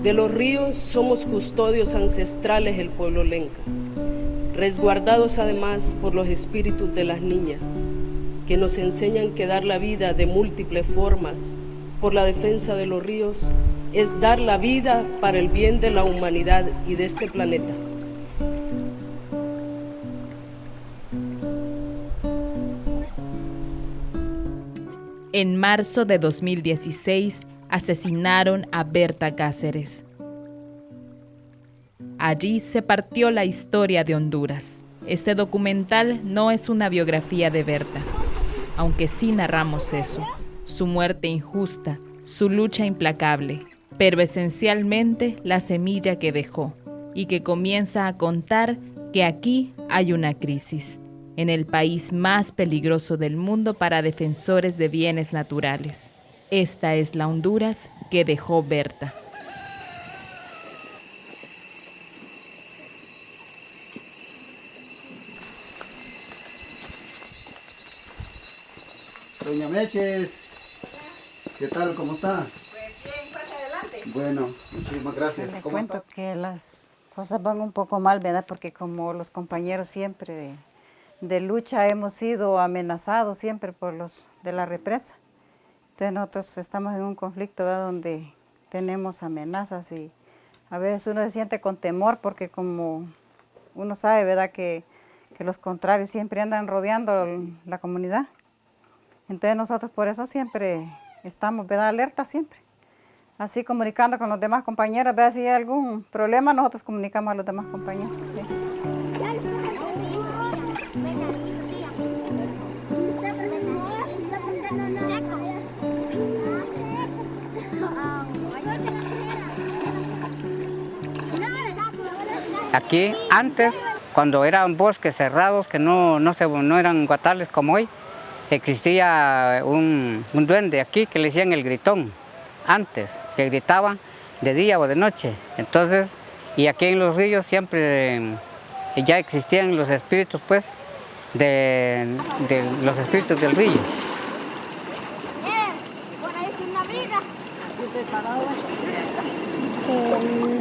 De los ríos somos custodios ancestrales el pueblo lenca, resguardados además por los espíritus de las niñas, que nos enseñan que dar la vida de múltiples formas por la defensa de los ríos es dar la vida para el bien de la humanidad y de este planeta. En marzo de 2016 asesinaron a Berta Cáceres. Allí se partió la historia de Honduras. Este documental no es una biografía de Berta, aunque sí narramos eso, su muerte injusta, su lucha implacable, pero esencialmente la semilla que dejó y que comienza a contar que aquí hay una crisis, en el país más peligroso del mundo para defensores de bienes naturales. Esta es la Honduras que dejó Berta. Doña Meches, ¿qué tal? ¿Cómo está? Pues bien, pasa adelante. Bueno, muchísimas gracias. Le ¿Cómo cuento está? que las cosas van un poco mal, ¿verdad? Porque como los compañeros siempre de lucha hemos sido amenazados siempre por los de la represa. Entonces nosotros estamos en un conflicto, ¿verdad? Donde tenemos amenazas y a veces uno se siente con temor porque como uno sabe, ¿verdad? Que los contrarios siempre andan rodeando la comunidad. Entonces nosotros por eso siempre estamos, ¿verdad? Alerta siempre. Así comunicando con los demás compañeros, ¿verdad? Si hay algún problema, nosotros comunicamos a los demás compañeros. ¿Sí? Aquí antes, cuando eran bosques cerrados, que no eran guatales como hoy, existía un duende aquí que le decían el gritón, antes, que gritaba de día o de noche. Entonces, y aquí en los ríos siempre ya existían los espíritus, pues, de los espíritus del río.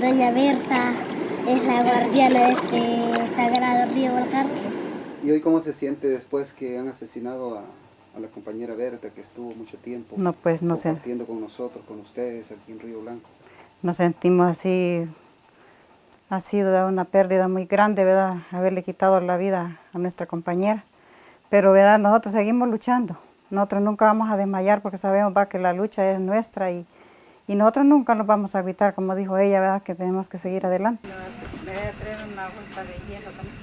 Doña Berta es la guardiana de este sagrado río Volcán. ¿Y hoy cómo se siente después que han asesinado a la compañera Berta, que estuvo mucho tiempo No, pues no sé. compartiendo con nosotros, con ustedes aquí en Río Blanco? Nos sentimos así, ha sido, ¿verdad?, una pérdida muy grande, ¿verdad?, haberle quitado la vida a nuestra compañera. Pero, ¿verdad?, nosotros seguimos luchando. Nosotros nunca vamos a desmayar porque sabemos, ¿va?, que la lucha es nuestra y nosotros nunca nos vamos a agüitar, como dijo ella, ¿verdad?, que tenemos que seguir adelante. Me voy a traer una bolsa de hielo también.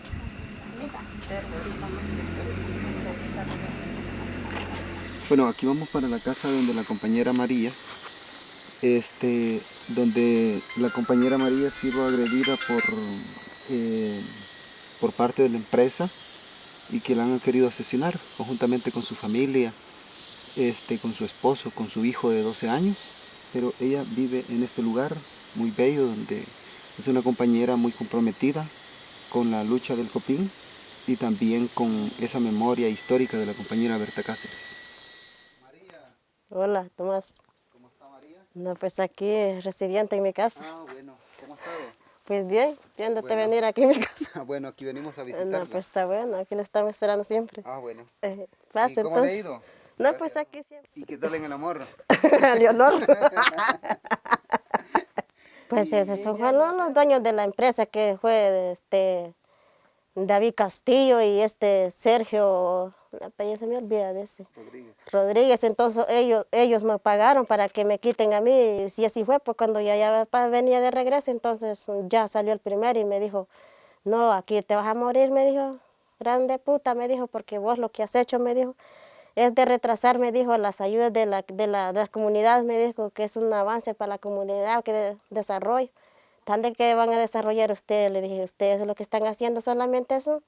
Bueno, aquí vamos para la casa donde la compañera María, donde la compañera María ha sido agredida por parte de la empresa y que la han querido asesinar conjuntamente con su familia, con su esposo, con su hijo de 12 años. Pero ella vive en este lugar muy bello, donde es una compañera muy comprometida con la lucha del Copín y también con esa memoria histórica de la compañera Berta Cáceres. María. Hola, Tomás. ¿Cómo está María? No, pues aquí recibiente en mi casa. Ah, bueno. ¿Cómo ha estado? Pues bien, viéndote Bueno. venir aquí en mi casa. Bueno, aquí venimos a visitarla. No, pues está bueno, aquí lo estamos esperando siempre. Ah, bueno. Pase, ¿Y cómo entonces. le ha ido? No, Gracias. pues aquí siempre. ¿Y qué tal en el amor? Leonor. Pues esos son los dueños de la empresa que fue David Castillo y Sergio, el apellido se me olvida de ese. Rodríguez. Entonces ellos me pagaron para que me quiten a mí, y si así fue, pues cuando ya venía de regreso, entonces ya salió el primero y me dijo, no, aquí te vas a morir, me dijo, grande puta, me dijo, porque vos lo que has hecho, me dijo, es de retrasar, me dijo, las ayudas de las comunidades, me dijo, que es un avance para la comunidad, que desarrollo. Tal de que van a desarrollar ustedes, le dije, ustedes lo que están haciendo solamente eso,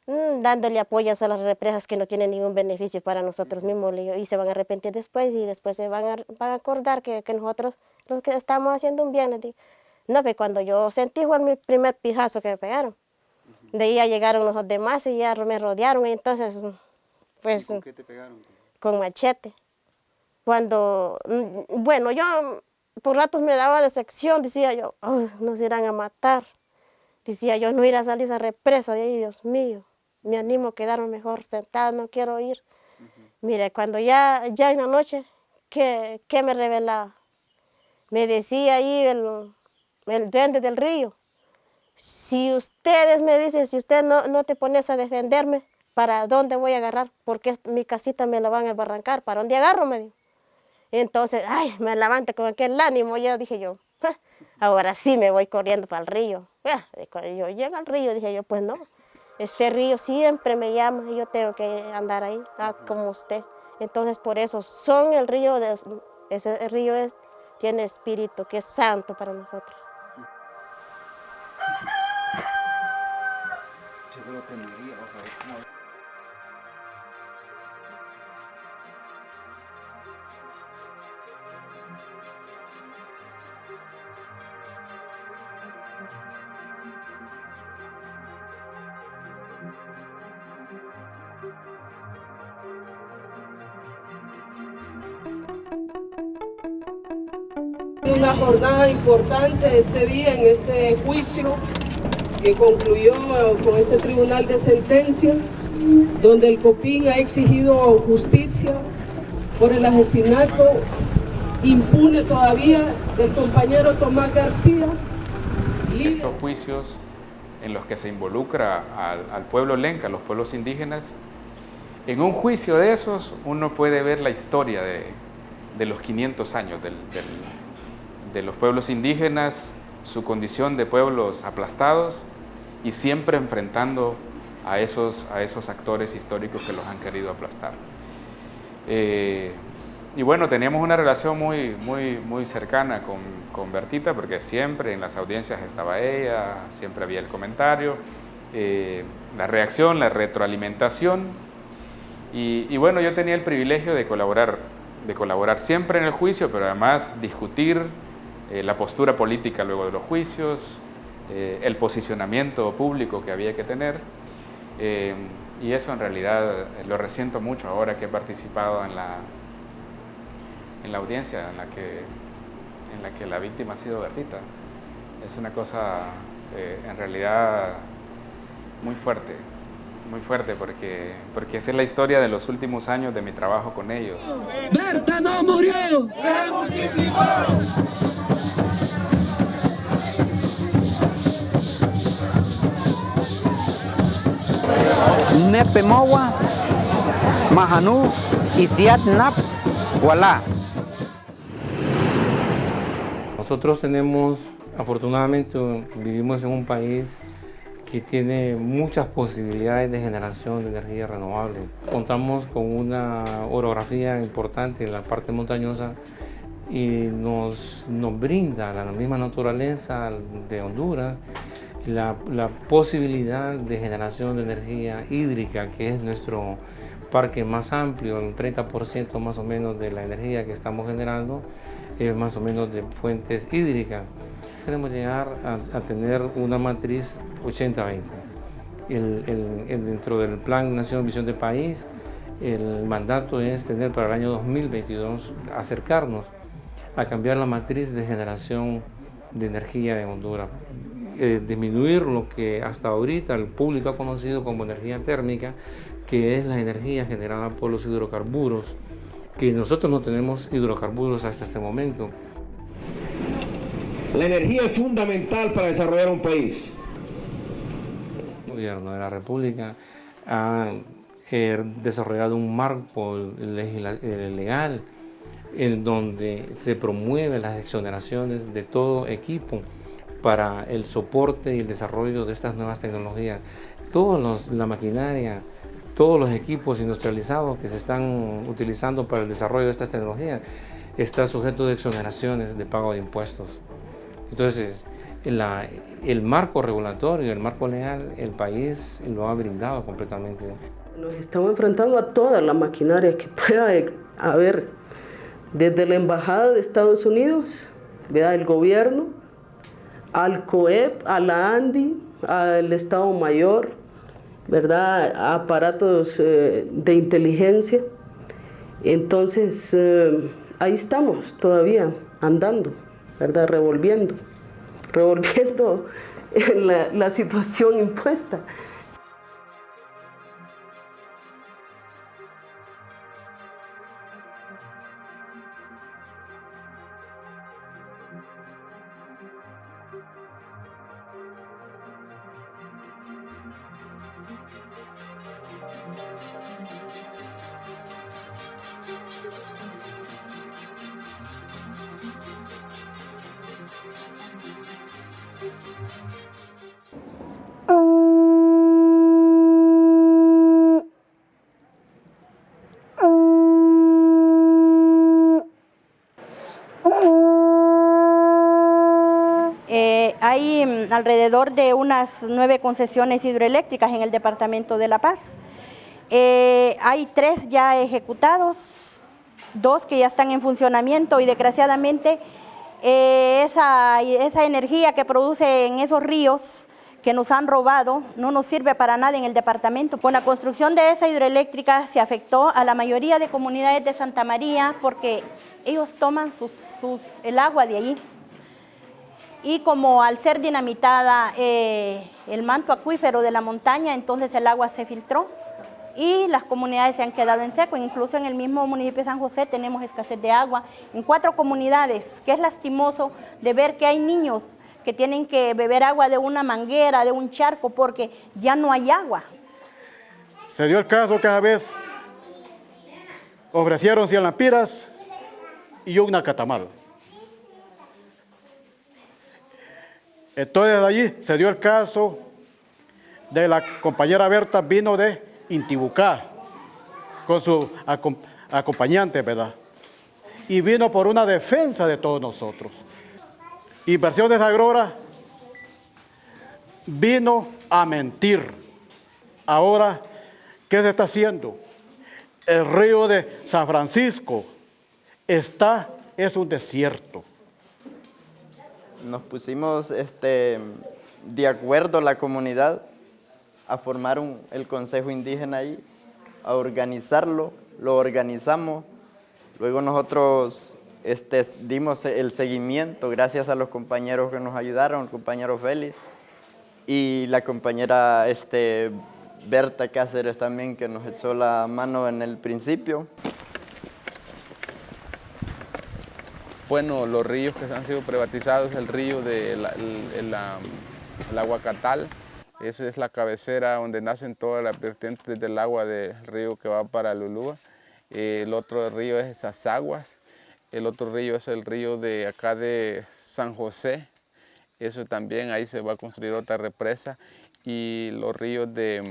dándole apoyo a las represas que no tienen ningún beneficio para nosotros mismos, le digo, y se van a arrepentir después y después se van a acordar que nosotros los que estamos haciendo un bien, le digo. No, pero cuando yo sentí fue mi primer pijazo que me pegaron. De ahí ya llegaron los demás y ya me rodearon, y entonces, pues... ¿Y con qué te pegaron? Con machete. Cuando, bueno, yo por ratos me daba decepción, decía yo, "Ay, nos irán a matar". Decía yo, no ir a salir a esa represa de ahí, Dios mío. Me animo a quedarme mejor sentada, no quiero ir. Mire, cuando ya en la noche, ¿qué me revelaba? Me decía ahí el duende del río, si ustedes me dicen, si usted no te pones a defenderme, ¿para dónde voy a agarrar? Porque mi casita me la van a barrancar, ¿para dónde agarro? Me dijo. Entonces, ay, me levanté con aquel ánimo, ya dije yo, ahora sí me voy corriendo para el río. Cuando yo llego al río, dije yo, pues no, este río siempre me llama y yo tengo que andar ahí, como usted. Entonces, por eso son el río, ese río tiene espíritu, que es santo para nosotros. Una jornada importante este día en este juicio que concluyó con este tribunal de sentencia, donde el COPIN ha exigido justicia por el asesinato impune todavía del compañero Tomás García. Estos juicios en los que se involucra al pueblo lenca, a los pueblos indígenas, en un juicio de esos uno puede ver la historia de los 500 años de los pueblos indígenas, su condición de pueblos aplastados y siempre enfrentando a esos actores históricos que los han querido aplastar. Y bueno, teníamos una relación muy cercana con Bertita, porque siempre en las audiencias estaba ella, siempre había el comentario, la reacción, la retroalimentación. Y bueno, yo tenía el privilegio de colaborar siempre en el juicio, pero además discutir la postura política luego de los juicios, el posicionamiento público que había que tener. Y eso en realidad lo resiento mucho ahora que he participado en la audiencia en la que la víctima ha sido Bertita. Es una cosa en realidad muy fuerte porque esa es la historia de los últimos años de mi trabajo con ellos. ¡Berta no murió! ¡Se multiplicó! Nepemowa, Mahanú y Tiatnap, Walá. Nosotros afortunadamente vivimos en un país que tiene muchas posibilidades de generación de energía renovable. Contamos con una orografía importante en la parte montañosa y nos brinda la misma naturaleza de Honduras la posibilidad de generación de energía hídrica, que es nuestro parque más amplio. El 30% más o menos de la energía que estamos generando es más o menos de fuentes hídricas. Queremos llegar a tener una matriz 80-20. Dentro del Plan Nación Visión de País, el mandato es tener para el año 2022, acercarnos a cambiar la matriz de generación de energía en Honduras. Disminuir lo que hasta ahorita el público ha conocido como energía térmica, que es la energía generada por los hidrocarburos, que nosotros no tenemos hidrocarburos hasta este momento. La energía es fundamental para desarrollar un país. El gobierno de la República ha desarrollado un marco legal en donde se promueven las exoneraciones de todo equipo para el soporte y el desarrollo de estas nuevas tecnologías. La maquinaria, todos los equipos industrializados que se están utilizando para el desarrollo de estas tecnologías está sujeto de exoneraciones de pago de impuestos. Entonces, el marco regulatorio, el marco legal, el país lo ha brindado completamente. Nos estamos enfrentando a toda la maquinaria que pueda haber, desde la Embajada de Estados Unidos, ¿verdad?, el gobierno, al COEP, a la ANDI, al Estado Mayor, ¿verdad?, a aparatos de inteligencia. Entonces, ahí estamos todavía andando. ¿verdad? Revolviendo la situación impuesta. Hay alrededor de unas 9 concesiones hidroeléctricas en el departamento de La Paz. Hay 3 ya ejecutados, 2 que ya están en funcionamiento y desgraciadamente esa energía que producen esos ríos que nos han robado no nos sirve para nada en el departamento. Con la construcción de esa hidroeléctrica se afectó a la mayoría de comunidades de Santa María porque ellos toman el agua de allí. Y como al ser dinamitada el manto acuífero de la montaña, entonces el agua se filtró y las comunidades se han quedado en seco. Incluso en el mismo municipio de San José tenemos escasez de agua en 4 comunidades, que es lastimoso de ver que hay niños que tienen que beber agua de una manguera, de un charco, porque ya no hay agua. Se dio el caso que a vez ofrecieron 100 lampiras y una catamal. Entonces de allí se dio el caso de la compañera Berta, vino de Intibucá con su acompañante, ¿verdad? Y vino por una defensa de todos nosotros. Inversiones Agrora vino a mentir. Ahora, ¿qué se está haciendo? El río de San Francisco es un desierto. Nos pusimos de acuerdo la comunidad a formar el consejo indígena ahí, a organizarlo, lo organizamos, luego nosotros dimos el seguimiento gracias a los compañeros que nos ayudaron, el compañero Félix y la compañera Berta Cáceres también, que nos echó la mano en el principio. Bueno, los ríos que han sido privatizados, el río del Aguacatal, esa es la cabecera donde nacen todas las vertientes del agua del río que va para Lulúa. El otro río es esas aguas, el otro río es el río de acá de San José, eso también ahí se va a construir otra represa, y los ríos de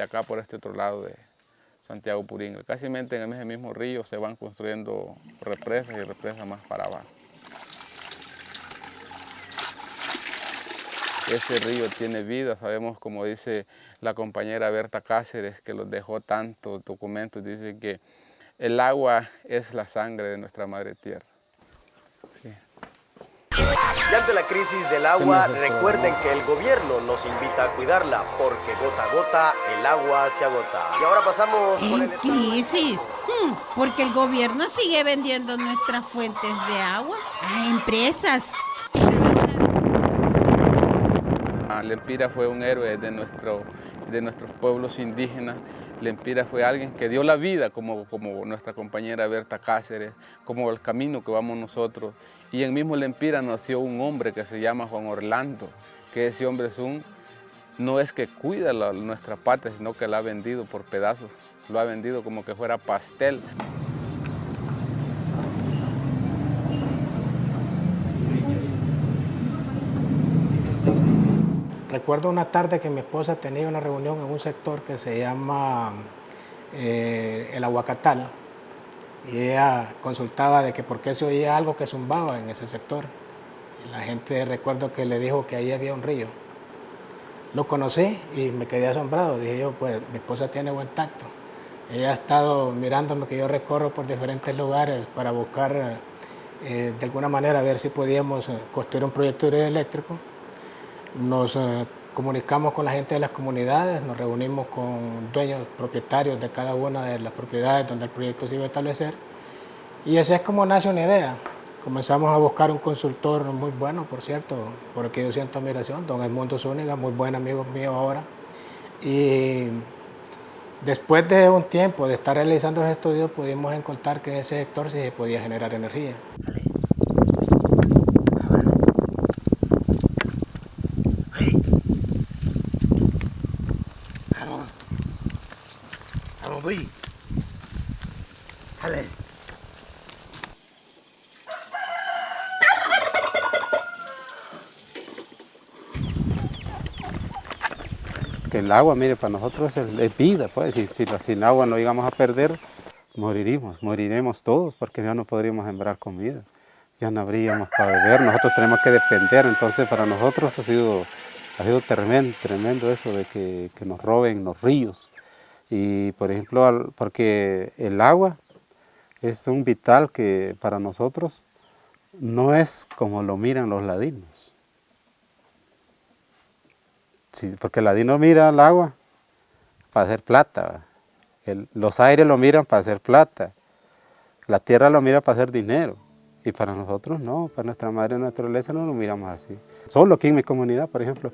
acá por este otro lado de Santiago Purín. Casi en el mismo río se van construyendo represas y represas más para abajo. Este río tiene vida, sabemos, como dice la compañera Berta Cáceres, que los dejó tantos documentos, dice que el agua es la sangre de nuestra Madre Tierra. Sí. Y ante la crisis del agua, recuerden que el gobierno nos invita a cuidarla, porque gota a gota el agua se agota. Y ahora pasamos con el... ¿Crisis? Porque el gobierno sigue vendiendo nuestras fuentes de agua a empresas. Lempira fue un héroe de nuestros pueblos indígenas. Lempira fue alguien que dio la vida, como nuestra compañera Berta Cáceres, como el camino que vamos nosotros. Y en mismo Lempira nació un hombre que se llama Juan Orlando, que ese hombre no es que cuida nuestra patria, sino que la ha vendido por pedazos, lo ha vendido como que fuera pastel. Recuerdo una tarde que mi esposa tenía una reunión en un sector que se llama el Aguacatal, y ella consultaba de que por qué se oía algo que zumbaba en ese sector. Y la gente, recuerdo que le dijo que ahí había un río. Lo conocí y me quedé asombrado. Dije yo, pues mi esposa tiene buen tacto. Ella ha estado mirándome que yo recorro por diferentes lugares para buscar de alguna manera a ver si podíamos construir un proyecto hidroeléctrico. Nos comunicamos con la gente de las comunidades, nos reunimos con dueños, propietarios de cada una de las propiedades donde el proyecto se iba a establecer, y así es como nace una idea. comenzamos a buscar un consultor muy bueno, por cierto, por aquí yo siento admiración, don Edmundo Zuniga, muy buen amigo mío ahora. Y después de un tiempo de estar realizando ese estudio, pudimos encontrar que en ese sector sí se podía generar energía. Que el agua, mire, para nosotros es vida, pues, si sin agua no llegamos a perder, moriremos todos, porque ya no podríamos sembrar comida, ya no habríamos para beber, nosotros tenemos que depender, entonces para nosotros ha sido tremendo eso de que nos roben los ríos, y por ejemplo, porque el agua es un vital que para nosotros no es como lo miran los ladinos. Sí, porque el ladino mira el agua para hacer plata, los aires lo miran para hacer plata, la tierra lo mira para hacer dinero, y para nosotros no, para nuestra madre naturaleza no lo miramos así. Solo aquí en mi comunidad, por ejemplo,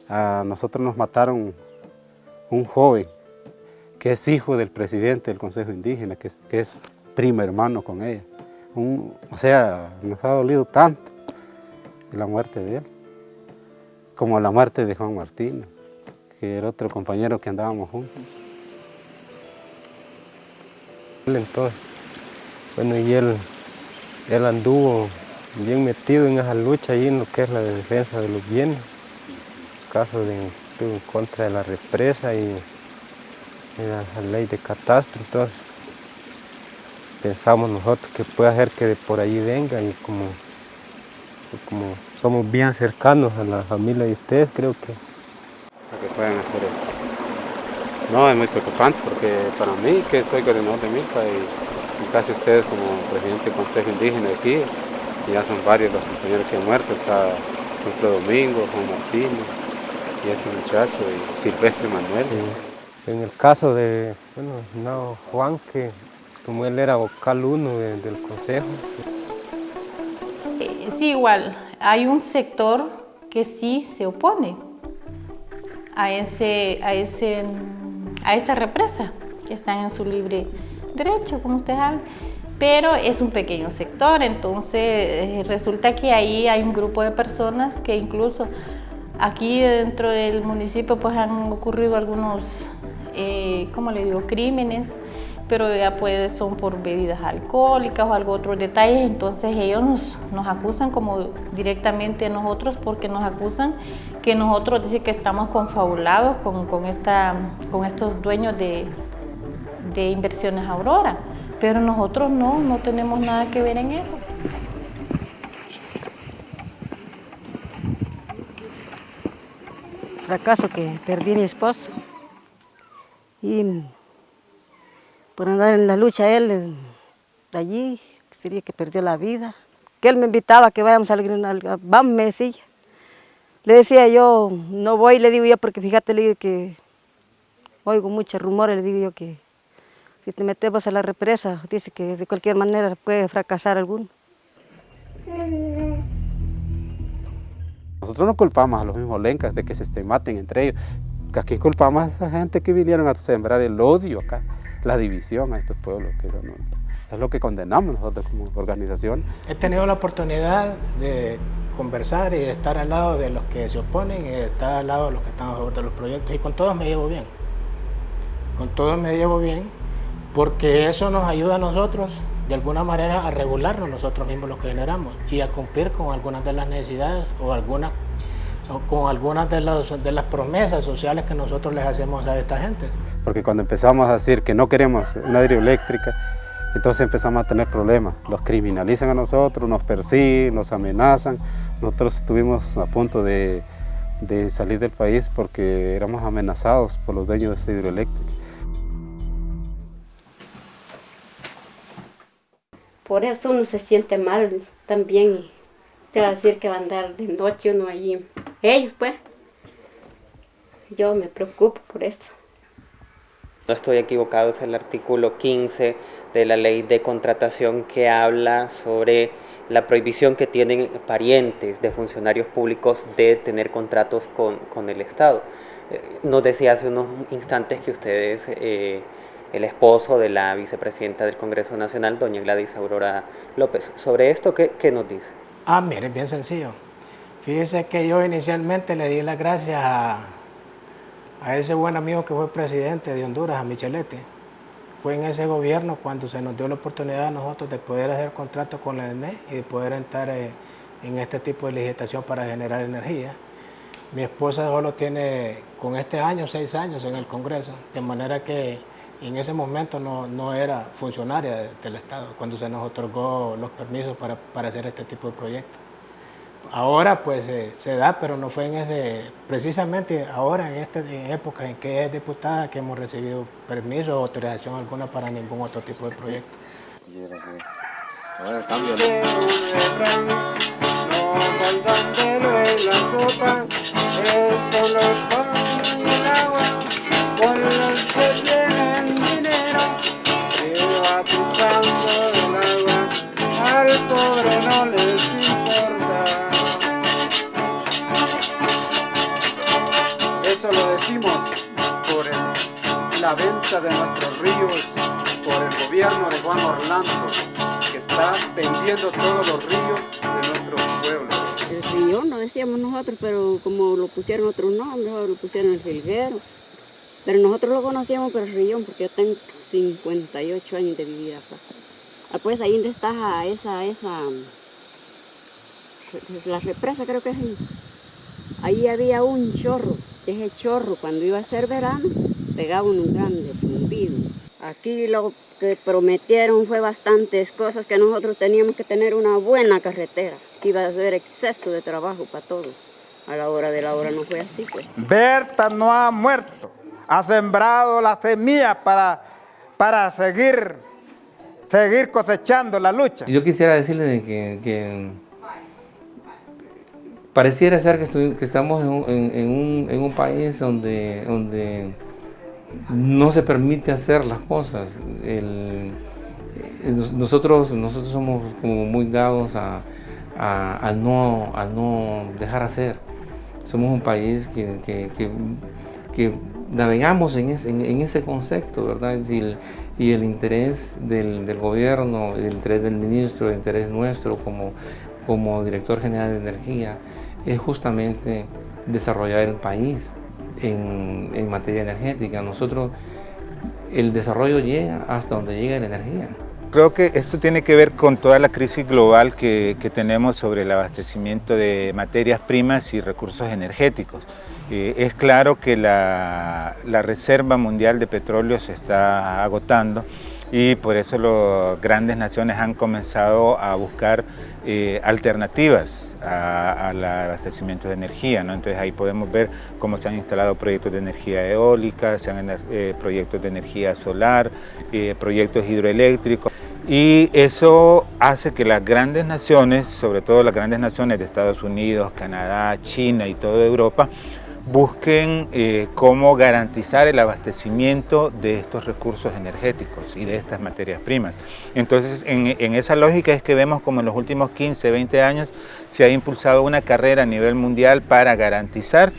a nosotros nos mataron un joven que es hijo del presidente del Consejo Indígena, que es primo hermano con ella. O sea, nos ha dolido tanto la muerte de él, como la muerte de Juan Martín, que era otro compañero que andábamos juntos. Entonces, bueno, y él anduvo bien metido en esa lucha ahí en lo que es la defensa de los bienes, caso estuvo en contra de la represa y la ley de catastro. Entonces pensamos nosotros que puede ser que de por ahí venga, y como somos bien cercanos a la familia de ustedes, creo que... Para que puedan hacer eso. No, es muy preocupante porque para mí, que soy coordinador de Milpa, y casi ustedes como presidente del Consejo Indígena de aquí, y ya son varios los compañeros que han muerto, está Pedro Dominguez, Juan Martín, y este muchacho, y Silvestre Manuel. Sí. En el caso de, Juan, que como él era vocal 1 del Consejo. Sí, igual, hay un sector que sí se opone a esa represa, que están en su libre derecho, como ustedes saben, pero es un pequeño sector, entonces resulta que ahí hay un grupo de personas que incluso aquí dentro del municipio pues han ocurrido algunos, crímenes, pero ya pues son por bebidas alcohólicas o algo otros detalles, entonces ellos nos acusan como directamente a nosotros, porque nos acusan que nosotros dicen que estamos confabulados con estos dueños de Inversiones Aurora, pero nosotros no tenemos nada que ver en eso. Fracaso que perdí a mi esposo, y por andar en la lucha él de allí, sería que perdió la vida, que él me invitaba a que vayamos vamos, me decía. Le decía yo, no voy, le digo yo, porque fíjate, le digo que oigo muchos rumores, le digo yo que si te metemos a la represa, dice que de cualquier manera puede fracasar alguno. Nosotros no culpamos a los mismos lencas de que se maten entre ellos. Aquí culpamos a esa gente que vinieron a sembrar el odio acá, la división a estos pueblos. Que eso es lo que condenamos nosotros como organización. He tenido la oportunidad de conversar y de estar al lado de los que se oponen y de estar al lado de los que están a favor de los proyectos, y con todos me llevo bien. Con todos me llevo bien, porque eso nos ayuda a nosotros de alguna manera a regularnos nosotros mismos lo que generamos y a cumplir con algunas de las necesidades o con algunas de las promesas sociales que nosotros les hacemos a esta gente. Porque cuando empezamos a decir que no queremos una hidroeléctrica, entonces empezamos a tener problemas. Los criminalizan a nosotros, nos persiguen, nos amenazan. Nosotros estuvimos a punto de salir del país porque éramos amenazados por los dueños de esa hidroeléctrica. Por eso uno se siente mal también. Te va a decir que va a andar de noche uno allí. Ellos pues. Yo me preocupo por eso. No estoy equivocado, es el artículo 15 de la ley de contratación que habla sobre la prohibición que tienen parientes de funcionarios públicos de tener contratos con el Estado. Nos decía hace unos instantes que usted es el esposo de la vicepresidenta del Congreso Nacional, doña Gladys Aurora López. Sobre esto, ¿qué nos dice? Mire, es bien sencillo. Fíjese que yo inicialmente le di las gracias a ese buen amigo que fue presidente de Honduras, a Michelete. Fue en ese gobierno cuando se nos dio la oportunidad a nosotros de poder hacer contratos con la ENE y de poder entrar en este tipo de licitación para generar energía. Mi esposa solo tiene con este año 6 años en el Congreso, de manera que en ese momento no era funcionaria del Estado cuando se nos otorgó los permisos para hacer este tipo de proyectos. Ahora pues se da, pero no fue en precisamente ahora en época en que es diputada que hemos recibido permiso o autorización alguna para ningún otro tipo de proyecto. Ahora cambia. La sopa, solo con el agua, con los que tienen dinero, privatizando el agua, al pobre no les importa. Eso lo decimos por la venta de nuestros ríos, por el gobierno de Juan Orlando, que está vendiendo todos los ríos de nuestros pueblos. El río, no decíamos nosotros, pero como lo pusieron otros nombres, lo pusieron el jilguero. Pero nosotros lo conocíamos por el río, porque yo tengo 58 años de vivir acá. Pues ahí donde está la represa, creo que es ahí había un chorro. Ese chorro, cuando iba a ser verano, pegaba un grande zumbido. Aquí lo que prometieron fue bastantes cosas, que nosotros teníamos que tener una buena carretera, que iba a haber exceso de trabajo para todos. A la hora de la hora no fue así, pues. Berta no ha muerto, ha sembrado la semilla para seguir cosechando la lucha. Yo quisiera decirle que pareciera ser que estamos en un país donde no se permite hacer las cosas. Nosotros somos como muy dados a no dejar hacer. Somos un país que navegamos en ese concepto, ¿verdad? Y el interés del gobierno, el interés del ministro, el interés nuestro como director general de energía es justamente desarrollar el país en materia energética. Nosotros, el desarrollo llega hasta donde llega la energía. Creo que esto tiene que ver con toda la crisis global que tenemos sobre el abastecimiento de materias primas y recursos energéticos. Es claro que la reserva mundial de petróleo se está agotando y por eso las grandes naciones han comenzado a buscar alternativas al abastecimiento de energía, ¿no? Entonces ahí podemos ver cómo se han instalado proyectos de energía eólica, proyectos de energía solar, proyectos hidroeléctricos. Y eso hace que las grandes naciones, sobre todo las grandes naciones de Estados Unidos, Canadá, China y toda Europa, busquen cómo garantizar el abastecimiento de estos recursos energéticos y de estas materias primas. Entonces, en esa lógica es que vemos como en los últimos 15, 20 años se ha impulsado una carrera a nivel mundial para garantizar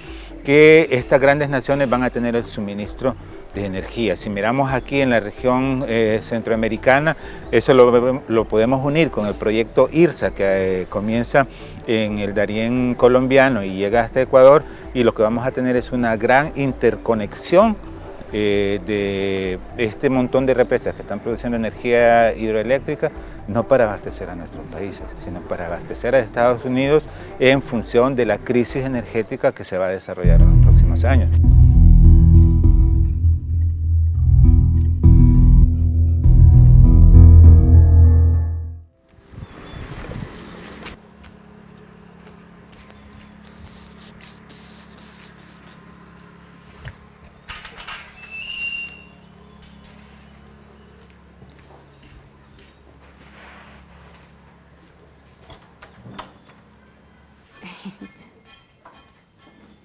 que estas grandes naciones van a tener el suministro de energía. Si miramos aquí en la región centroamericana, eso lo podemos unir con el proyecto IRSA que comienza en el Darién colombiano y llega hasta Ecuador, y lo que vamos a tener es una gran interconexión de este montón de represas que están produciendo energía hidroeléctrica, no para abastecer a nuestros países, sino para abastecer a Estados Unidos en función de la crisis energética que se va a desarrollar en los próximos años.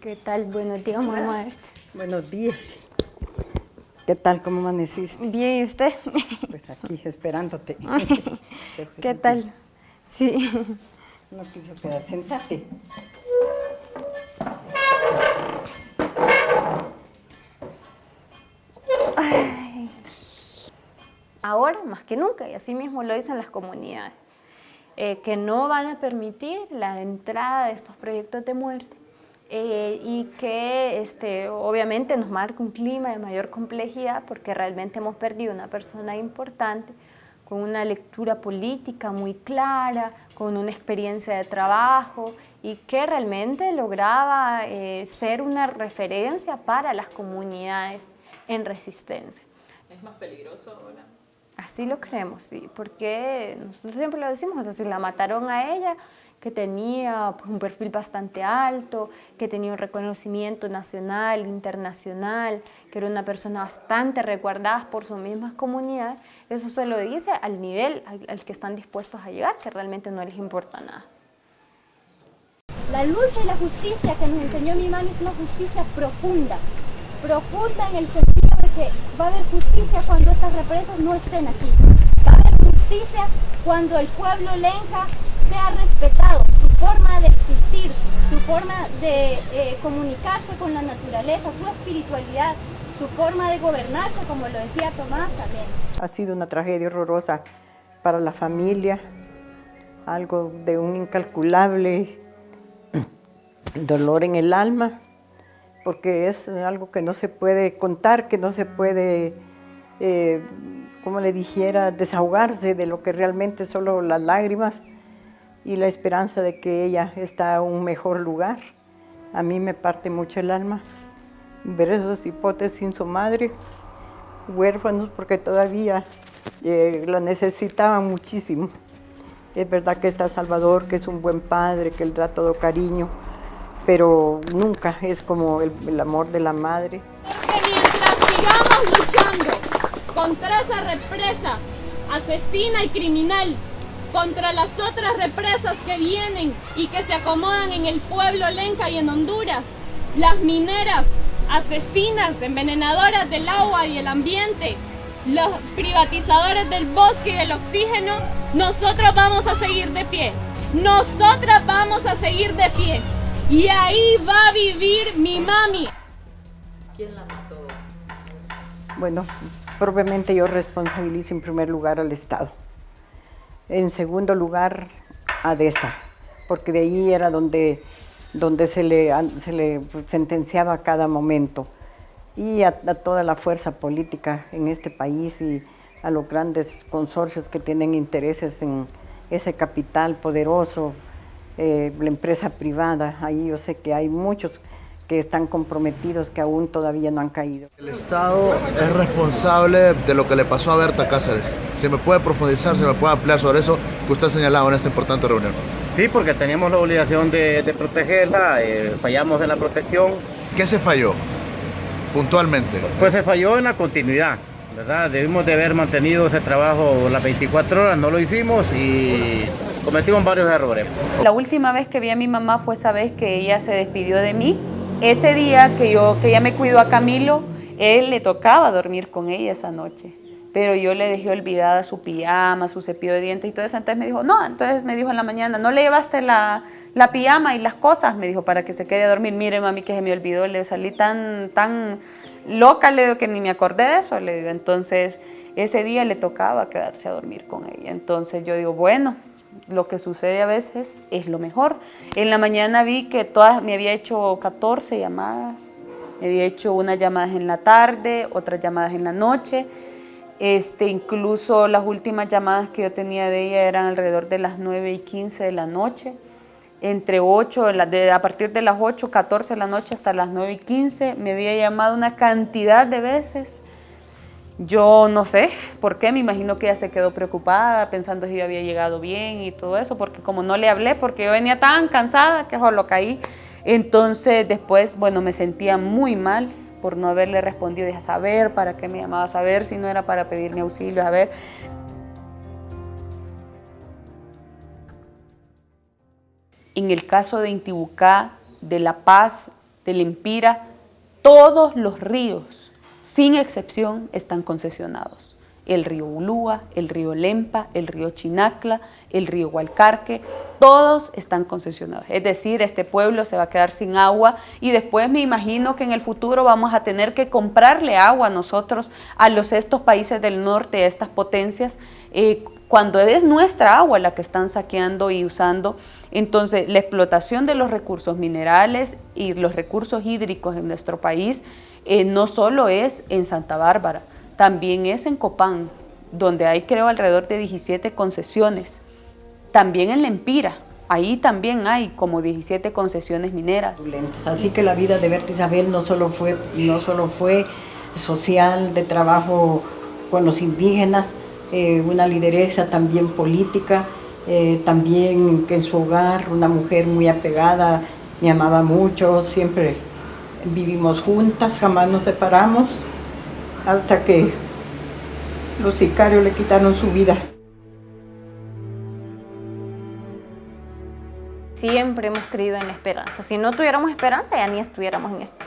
¿Qué tal? Buenos días, mamá. Buenos días. ¿Qué tal? ¿Cómo amaneciste? Bien, ¿y usted? Pues aquí, esperándote. ¿Qué tal? Sí. No quiso quedar, sentate. Ay. Ahora más que nunca, y así mismo lo dicen las comunidades, que no van a permitir la entrada de estos proyectos de muerte y que obviamente nos marca un clima de mayor complejidad porque realmente hemos perdido una persona importante con una lectura política muy clara, con una experiencia de trabajo y que realmente lograba ser una referencia para las comunidades en resistencia. ¿Es más peligroso ahora? Así lo creemos, sí, porque nosotros siempre lo decimos, es decir, la mataron a ella, que tenía pues, un perfil bastante alto, que tenía un reconocimiento nacional, internacional, que era una persona bastante resguardada por sus mismas comunidades. Eso se lo dice al nivel al que están dispuestos a llegar, que realmente no les importa nada. La lucha y la justicia que nos enseñó mi mami es una justicia profunda, profunda en el sentido de que va a haber justicia cuando estas represas no estén aquí. Va a haber justicia cuando el pueblo lenca sea respetado, su forma de existir, su forma de comunicarse con la naturaleza, su espiritualidad, su forma de gobernarse, como lo decía Tomás también. Ha sido una tragedia horrorosa para la familia, algo de un incalculable dolor en el alma, porque es algo que no se puede contar, que no se puede, como le dijera, desahogarse de lo que realmente solo las lágrimas y la esperanza de que ella está en un mejor lugar. A mí me parte mucho el alma ver esos hipotes sin su madre, huérfanos, porque todavía la necesitaban muchísimo. Es verdad que está Salvador, que es un buen padre, que él da todo cariño, pero nunca es como el amor de la madre. Que mientras sigamos luchando contra esa represa asesina y criminal, contra las otras represas que vienen y que se acomodan en el pueblo lenca y en Honduras, las mineras, asesinas, envenenadoras del agua y el ambiente, los privatizadores del bosque y del oxígeno, nosotros vamos a seguir de pie. Nosotras vamos a seguir de pie. Y ahí va a vivir mi mami. ¿Quién la mató? Bueno, propiamente yo responsabilizo en primer lugar al Estado. En segundo lugar, a DESA, porque de ahí era donde se le sentenciaba a cada momento. Y a toda la fuerza política en este país y a los grandes consorcios que tienen intereses en ese capital poderoso, la empresa privada. Ahí yo sé que hay muchos que están comprometidos que aún todavía no han caído. El Estado es responsable de lo que le pasó a Berta Cáceres. ¿Se me puede profundizar, se me puede ampliar sobre eso que usted ha señalado en esta importante reunión? Sí, porque teníamos la obligación de protegerla, fallamos en la protección. ¿Qué se falló puntualmente? Pues se falló en la continuidad, ¿verdad? Debimos de haber mantenido ese trabajo las 24 horas, no lo hicimos y cometimos varios errores. La última vez que vi a mi mamá fue esa vez que ella se despidió de mí. Ese día que ella me cuidó a Camilo, él le tocaba dormir con ella esa noche, pero yo le dejé olvidada su pijama, su cepillo de dientes y todo eso. Entonces me dijo en la mañana, ¿no le llevaste la pijama y las cosas? Me dijo, para que se quede a dormir. Mire, mami, que se me olvidó, le salí tan loca, le digo, que ni me acordé de eso, le digo. Entonces ese día le tocaba quedarse a dormir con ella. Entonces yo digo, bueno, lo que sucede a veces es lo mejor. En la mañana vi que me había hecho 14 llamadas, me había hecho unas llamadas en la tarde, otras llamadas en la noche. Incluso las últimas llamadas que yo tenía de ella eran alrededor de las 9:15 de la noche. Entre 8, a partir de las 8:14 de la noche hasta las 9:15, me había llamado una cantidad de veces. Yo no sé por qué, me imagino que ella se quedó preocupada pensando si yo había llegado bien y todo eso, porque como no le hablé, porque yo venía tan cansada que solo caí. Entonces después, bueno, me sentía muy mal por no haberle respondido. Dije, a saber, ¿para qué me llamaba? A saber si no era para pedirme auxilio, a ver. En el caso de Intibucá, de La Paz, de Lempira, todos los ríos, sin excepción, están concesionados. el río Ulúa, el río Lempa, el río Chinacla, el río Hualcarque, todos están concesionados. Es decir, este pueblo se va a quedar sin agua y después me imagino que en el futuro vamos a tener que comprarle agua nosotros a estos países del norte, a estas potencias, cuando es nuestra agua la que están saqueando y usando. Entonces, la explotación de los recursos minerales y los recursos hídricos en nuestro país no solo es en Santa Bárbara, también es en Copán, donde hay creo alrededor de 17 concesiones. También en Lempira, ahí también hay como 17 concesiones mineras. Así que la vida de Berta Isabel no solo fue social, de trabajo con los indígenas, una lideresa también política, también que en su hogar una mujer muy apegada, me amaba mucho, siempre vivimos juntas, jamás nos separamos, hasta que los sicarios le quitaron su vida. Siempre hemos creído en la esperanza. Si no tuviéramos esperanza, ya ni estuviéramos en esto.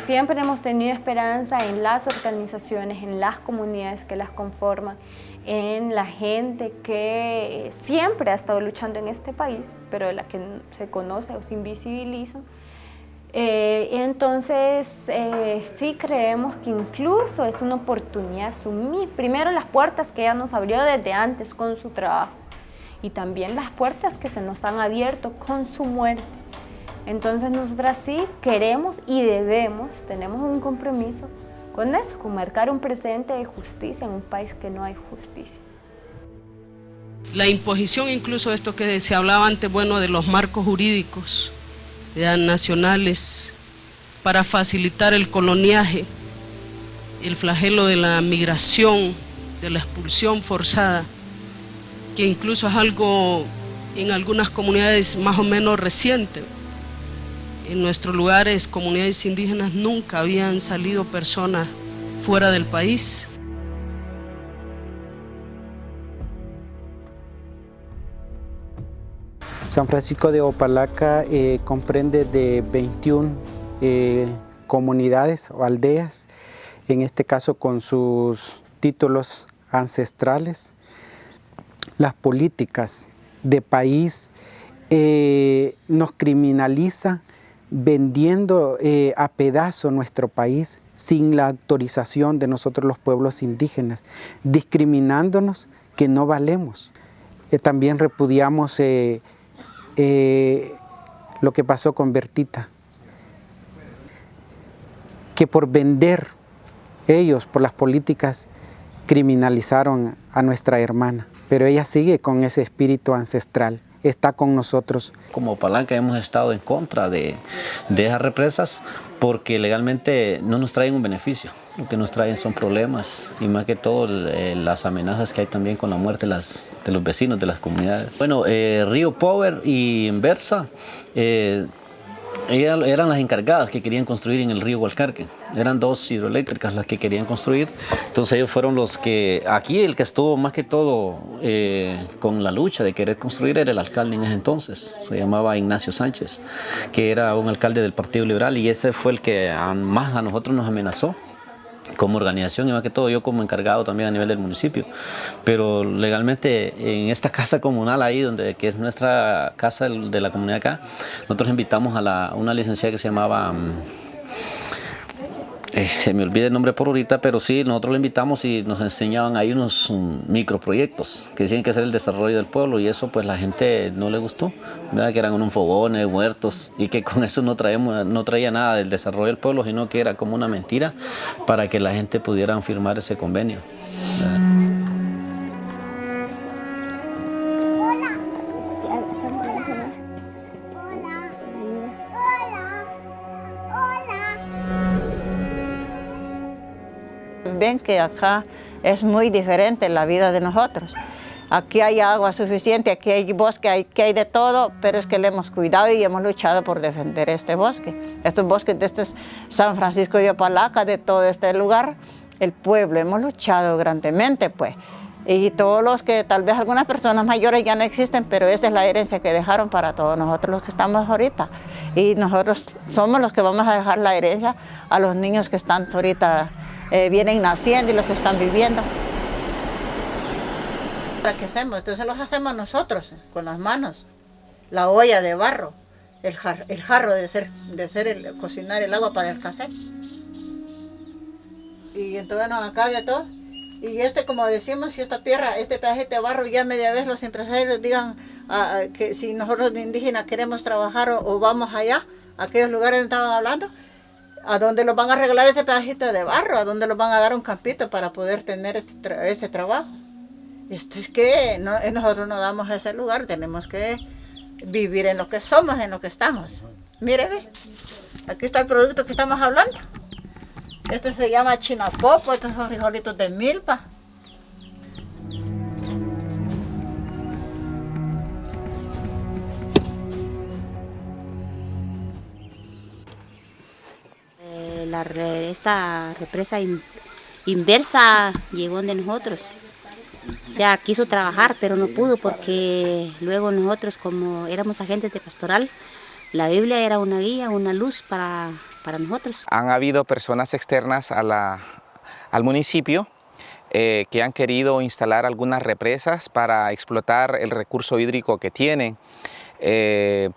Siempre hemos tenido esperanza en las organizaciones, en las comunidades que las conforman, en la gente que siempre ha estado luchando en este país, pero de la que se conoce o se invisibiliza. Entonces, sí creemos que incluso es una oportunidad asumir primero las puertas que ella nos abrió desde antes con su trabajo y también las puertas que se nos han abierto con su muerte. Entonces nosotras sí queremos y debemos, tenemos un compromiso con eso, con marcar un presente de justicia en un país que no hay justicia. La imposición incluso de esto que se hablaba antes, bueno, de los marcos jurídicos nacionales para facilitar el coloniaje, el flagelo de la migración, de la expulsión forzada, que incluso es algo en algunas comunidades más o menos reciente. En nuestros lugares, comunidades indígenas, nunca habían salido personas fuera del país. San Francisco de Opalaca comprende de 21 comunidades o aldeas, en este caso con sus títulos ancestrales. Las políticas de país nos criminalizan vendiendo a pedazo nuestro país sin la autorización de nosotros los pueblos indígenas, discriminándonos que no valemos. También repudiamos lo que pasó con Bertita, que por vender ellos, por las políticas, criminalizaron a nuestra hermana, pero ella sigue con ese espíritu ancestral, está con nosotros. Como Palanca hemos estado en contra de esas represas porque legalmente no nos traen un beneficio, lo que nos traen son problemas y más que todo las amenazas que hay también con la muerte de los vecinos de las comunidades. Bueno, Río Power y Versa eran las encargadas que querían construir en el río Hualcarque. Eran 2 hidroeléctricas las que querían construir. Entonces ellos fueron los que... Aquí el que estuvo más que todo con la lucha de querer construir era el alcalde en ese entonces. Se llamaba Ignacio Sánchez, que era un alcalde del Partido Liberal y ese fue el que más a nosotros nos amenazó como organización y más que todo yo como encargado también a nivel del municipio. Pero legalmente en esta casa comunal ahí, que es nuestra casa de la comunidad acá, nosotros invitamos a una licenciada que se llamaba, se me olvida el nombre por ahorita, pero sí, nosotros la invitamos y nos enseñaban ahí unos microproyectos que decían que hacer el desarrollo del pueblo y eso pues la gente no le gustó, ¿verdad? Que eran unos fogones, huertos y que con eso no traía nada del desarrollo del pueblo, sino que era como una mentira para que la gente pudiera firmar ese convenio, ¿verdad? Ven que acá es muy diferente la vida de nosotros. Aquí hay agua suficiente, aquí hay bosque, aquí hay de todo, pero es que le hemos cuidado y hemos luchado por defender este bosque. Estos bosques de este San Francisco de Opalaca, de todo este lugar, el pueblo, hemos luchado grandemente, pues. Y todos los que, tal vez algunas personas mayores ya no existen, pero esa es la herencia que dejaron para todos nosotros los que estamos ahorita. Y nosotros somos los que vamos a dejar la herencia a los niños que están ahorita vienen naciendo y los que están viviendo. ¿Qué hacemos? Entonces los hacemos nosotros, con las manos. La olla de barro, el jarro de cocinar el agua para el café. Y entonces acá de todo. Y como decimos, si esta tierra, este pedacito de barro, ya media vez los empresarios digan que si nosotros de indígenas queremos trabajar o vamos allá, a aquellos lugares donde estaban hablando, ¿a dónde los van a regalar ese pedacito de barro? ¿A dónde los van a dar un campito para poder tener ese trabajo? Esto es que nosotros no damos ese lugar, tenemos que vivir en lo que somos, en lo que estamos. Mire, ve, aquí está el producto que estamos hablando. Este se llama chinapopo, estos son frijolitos de milpa. Esta represa inversa llegó de nosotros. O sea, quiso trabajar, pero no pudo porque luego nosotros, como éramos agentes de pastoral, la Biblia era una guía, una luz para nosotros. Han habido personas externas al municipio que han querido instalar algunas represas para explotar el recurso hídrico que tienen.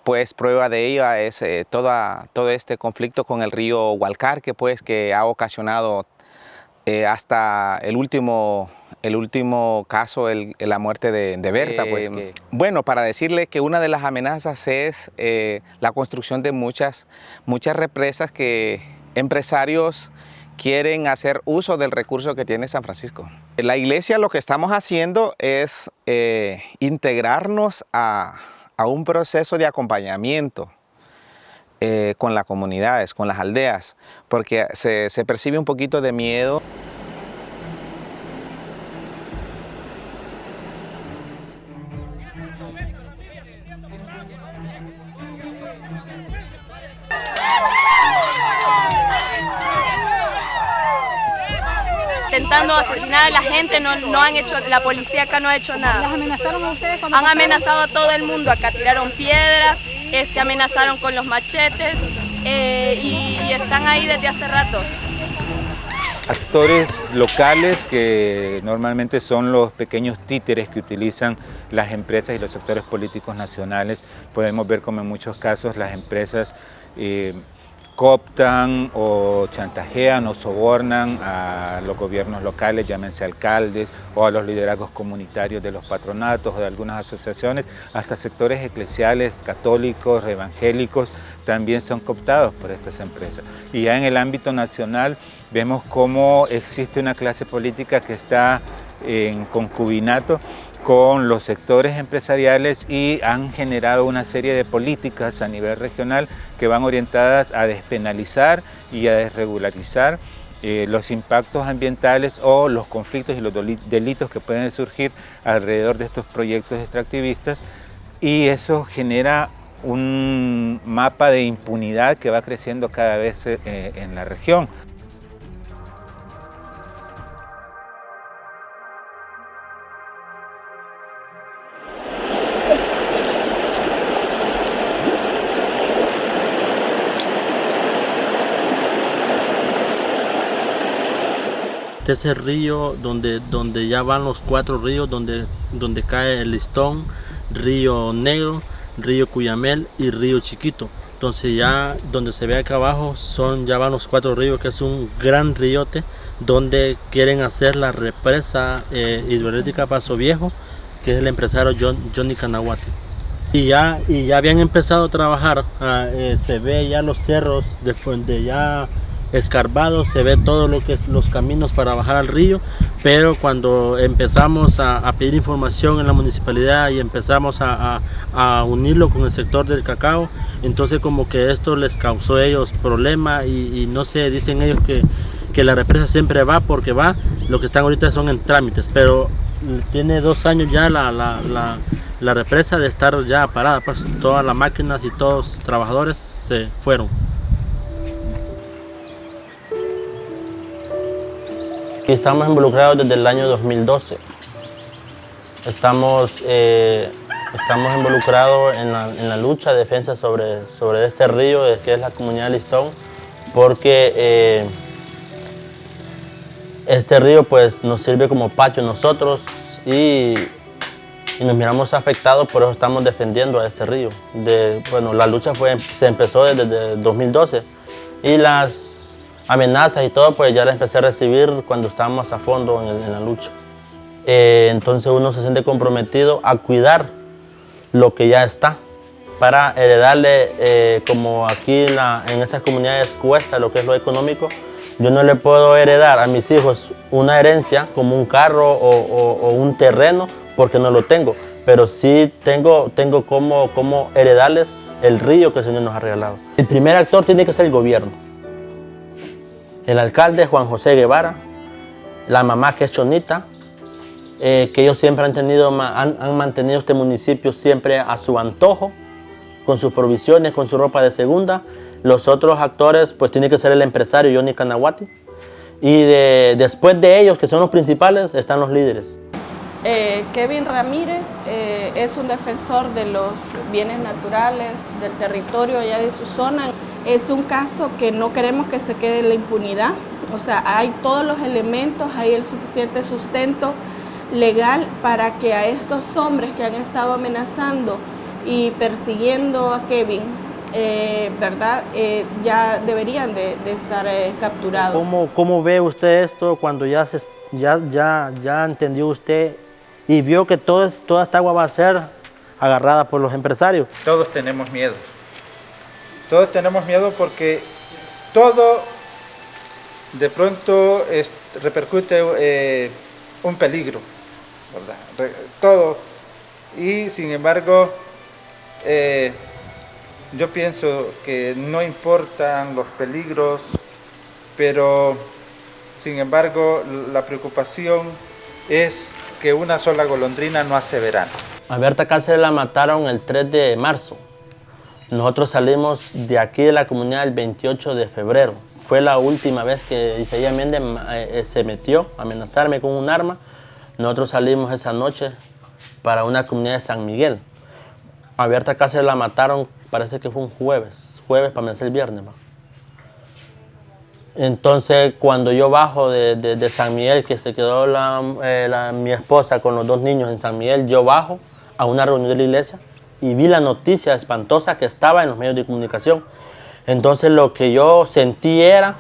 Pues prueba de ello es todo este conflicto con el río Hualcarque, pues, que ha ocasionado hasta el último caso, la muerte de Berta. Pues, bueno, para decirle que una de las amenazas es la construcción de muchas represas que empresarios quieren hacer uso del recurso que tiene San Francisco. La iglesia lo que estamos haciendo es integrarnos a un proceso de acompañamiento con las comunidades, con las aldeas, porque se percibe un poquito de miedo. Intentando asesinar a la gente, no han hecho, la policía acá no ha hecho nada. ¿Las amenazaron a ustedes? Han amenazado a todo el mundo, acá tiraron piedras, amenazaron con los machetes y están ahí desde hace rato. Actores locales que normalmente son los pequeños títeres que utilizan las empresas y los sectores políticos nacionales. Podemos ver como en muchos casos las empresas cooptan o chantajean o sobornan a los gobiernos locales, llámense alcaldes, o a los liderazgos comunitarios de los patronatos o de algunas asociaciones, hasta sectores eclesiales, católicos, evangélicos, también son cooptados por estas empresas. Y ya en el ámbito nacional vemos cómo existe una clase política que está en concubinato con los sectores empresariales y han generado una serie de políticas a nivel regional que van orientadas a despenalizar y a desregularizar los impactos ambientales o los conflictos y los delitos que pueden surgir alrededor de estos proyectos extractivistas, y eso genera un mapa de impunidad que va creciendo cada vez en la región. Este es el río donde ya van los 4 ríos, donde cae el Listón, Río Negro, Río Cuyamel y Río Chiquito. Entonces ya donde se ve acá abajo ya van los 4 ríos, que es un gran ríote donde quieren hacer la represa hidroeléctrica Paso Viejo, que es el empresario Johnny Canahuate. Y ya habían empezado a trabajar, se ve ya los cerros de ya escarbados, se ve todo lo que es los caminos para bajar al río, pero cuando empezamos a pedir información en la municipalidad y empezamos a unirlo con el sector del cacao, entonces como que esto les causó a ellos problema y no sé, dicen ellos que la represa siempre va porque va, lo que están ahorita son en trámites, pero tiene 2 años ya la represa de estar ya parada, pues todas las máquinas y todos los trabajadores se fueron. Estamos involucrados desde el año 2012. Estamos involucrados en la lucha de defensa sobre este río, que es la comunidad Listón, porque Este río pues nos sirve como patio a nosotros y nos miramos afectados, por eso estamos defendiendo a este río. Bueno, la lucha se empezó desde 2012 y las amenazas y todo pues ya las empecé a recibir cuando estábamos a fondo en la lucha. Entonces uno se siente comprometido a cuidar lo que ya está para heredarle, como aquí en estas comunidades cuesta lo que es lo económico. Yo no le puedo heredar a mis hijos una herencia como un carro o un terreno porque no lo tengo, pero sí tengo como heredarles el río que el Señor nos ha regalado. El primer actor tiene que ser el gobierno. El alcalde Juan José Guevara, la mamá que es Chonita, que ellos siempre han mantenido este municipio siempre a su antojo, con sus provisiones, con su ropa de segunda. Los otros actores pues tiene que ser el empresario Johnny Canaguati. Y después de ellos, que son los principales, están los líderes. Kevin Ramírez es un defensor de los bienes naturales, del territorio allá de su zona. Es un caso que no queremos que se quede en la impunidad. O sea, hay todos los elementos, hay el suficiente sustento legal para que a estos hombres que han estado amenazando y persiguiendo a Kevin, ¿verdad? Ya deberían de estar capturados. ¿Cómo ve usted esto cuando ya entendió usted y vio que toda esta agua va a ser agarrada por los empresarios? Todos tenemos miedo. Todos tenemos miedo porque todo de pronto repercute un peligro, ¿verdad? Todo. Y sin embargo, yo pienso que no importan los peligros, pero sin embargo la preocupación es que una sola golondrina no hace verano. A Berta Cáceres la mataron el 3 de marzo. Nosotros salimos de aquí de la comunidad el 28 de febrero. Fue la última vez que Isaías Méndez se metió a amenazarme con un arma. Nosotros salimos esa noche para una comunidad de San Miguel. A Berta Cáceres la mataron, parece que fue un jueves para amanecer el viernes. Entonces, cuando yo bajo de San Miguel, que se quedó mi esposa con los 2 niños en San Miguel, yo bajo a una reunión de la iglesia y vi la noticia espantosa que estaba en los medios de comunicación. Entonces, lo que yo sentí era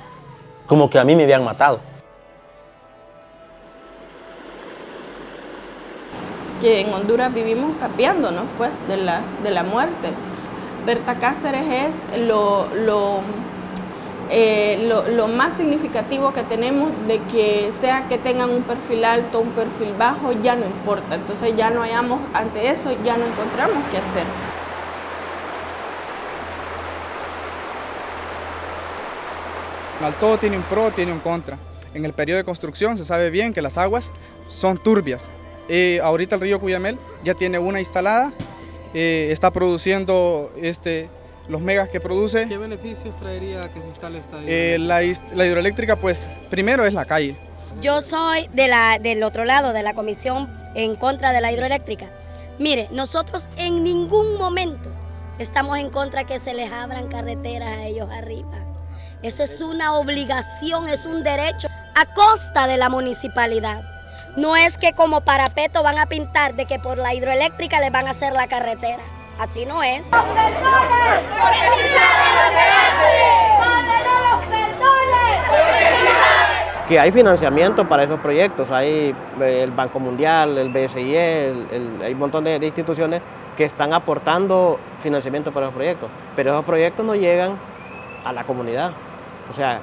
como que a mí me habían matado. Que en Honduras vivimos capeándonos pues, de la muerte. Berta Cáceres es lo más significativo que tenemos, de que sea que tengan un perfil alto, un perfil bajo, ya no importa. Entonces ya no hayamos, ante eso ya no encontramos qué hacer. Todo tiene un pro, tiene un contra. En el periodo de construcción se sabe bien que las aguas son turbias. Ahorita el río Cuyamel ya tiene una instalada, está produciendo los megas que produce. ¿Qué beneficios traería que se instale esta hidroeléctrica? La hidroeléctrica, pues, primero es la calle. Yo soy del otro lado, de la comisión en contra de la hidroeléctrica. Mire, nosotros en ningún momento estamos en contra que se les abran carreteras a ellos arriba. Esa es una obligación, es un derecho a costa de la municipalidad. No es que como parapeto van a pintar de que por la hidroeléctrica les van a hacer la carretera. Así no es. Que hay financiamiento para esos proyectos, hay el Banco Mundial, el BSIE, hay un montón de instituciones que están aportando financiamiento para esos proyectos, pero esos proyectos no llegan a la comunidad. O sea,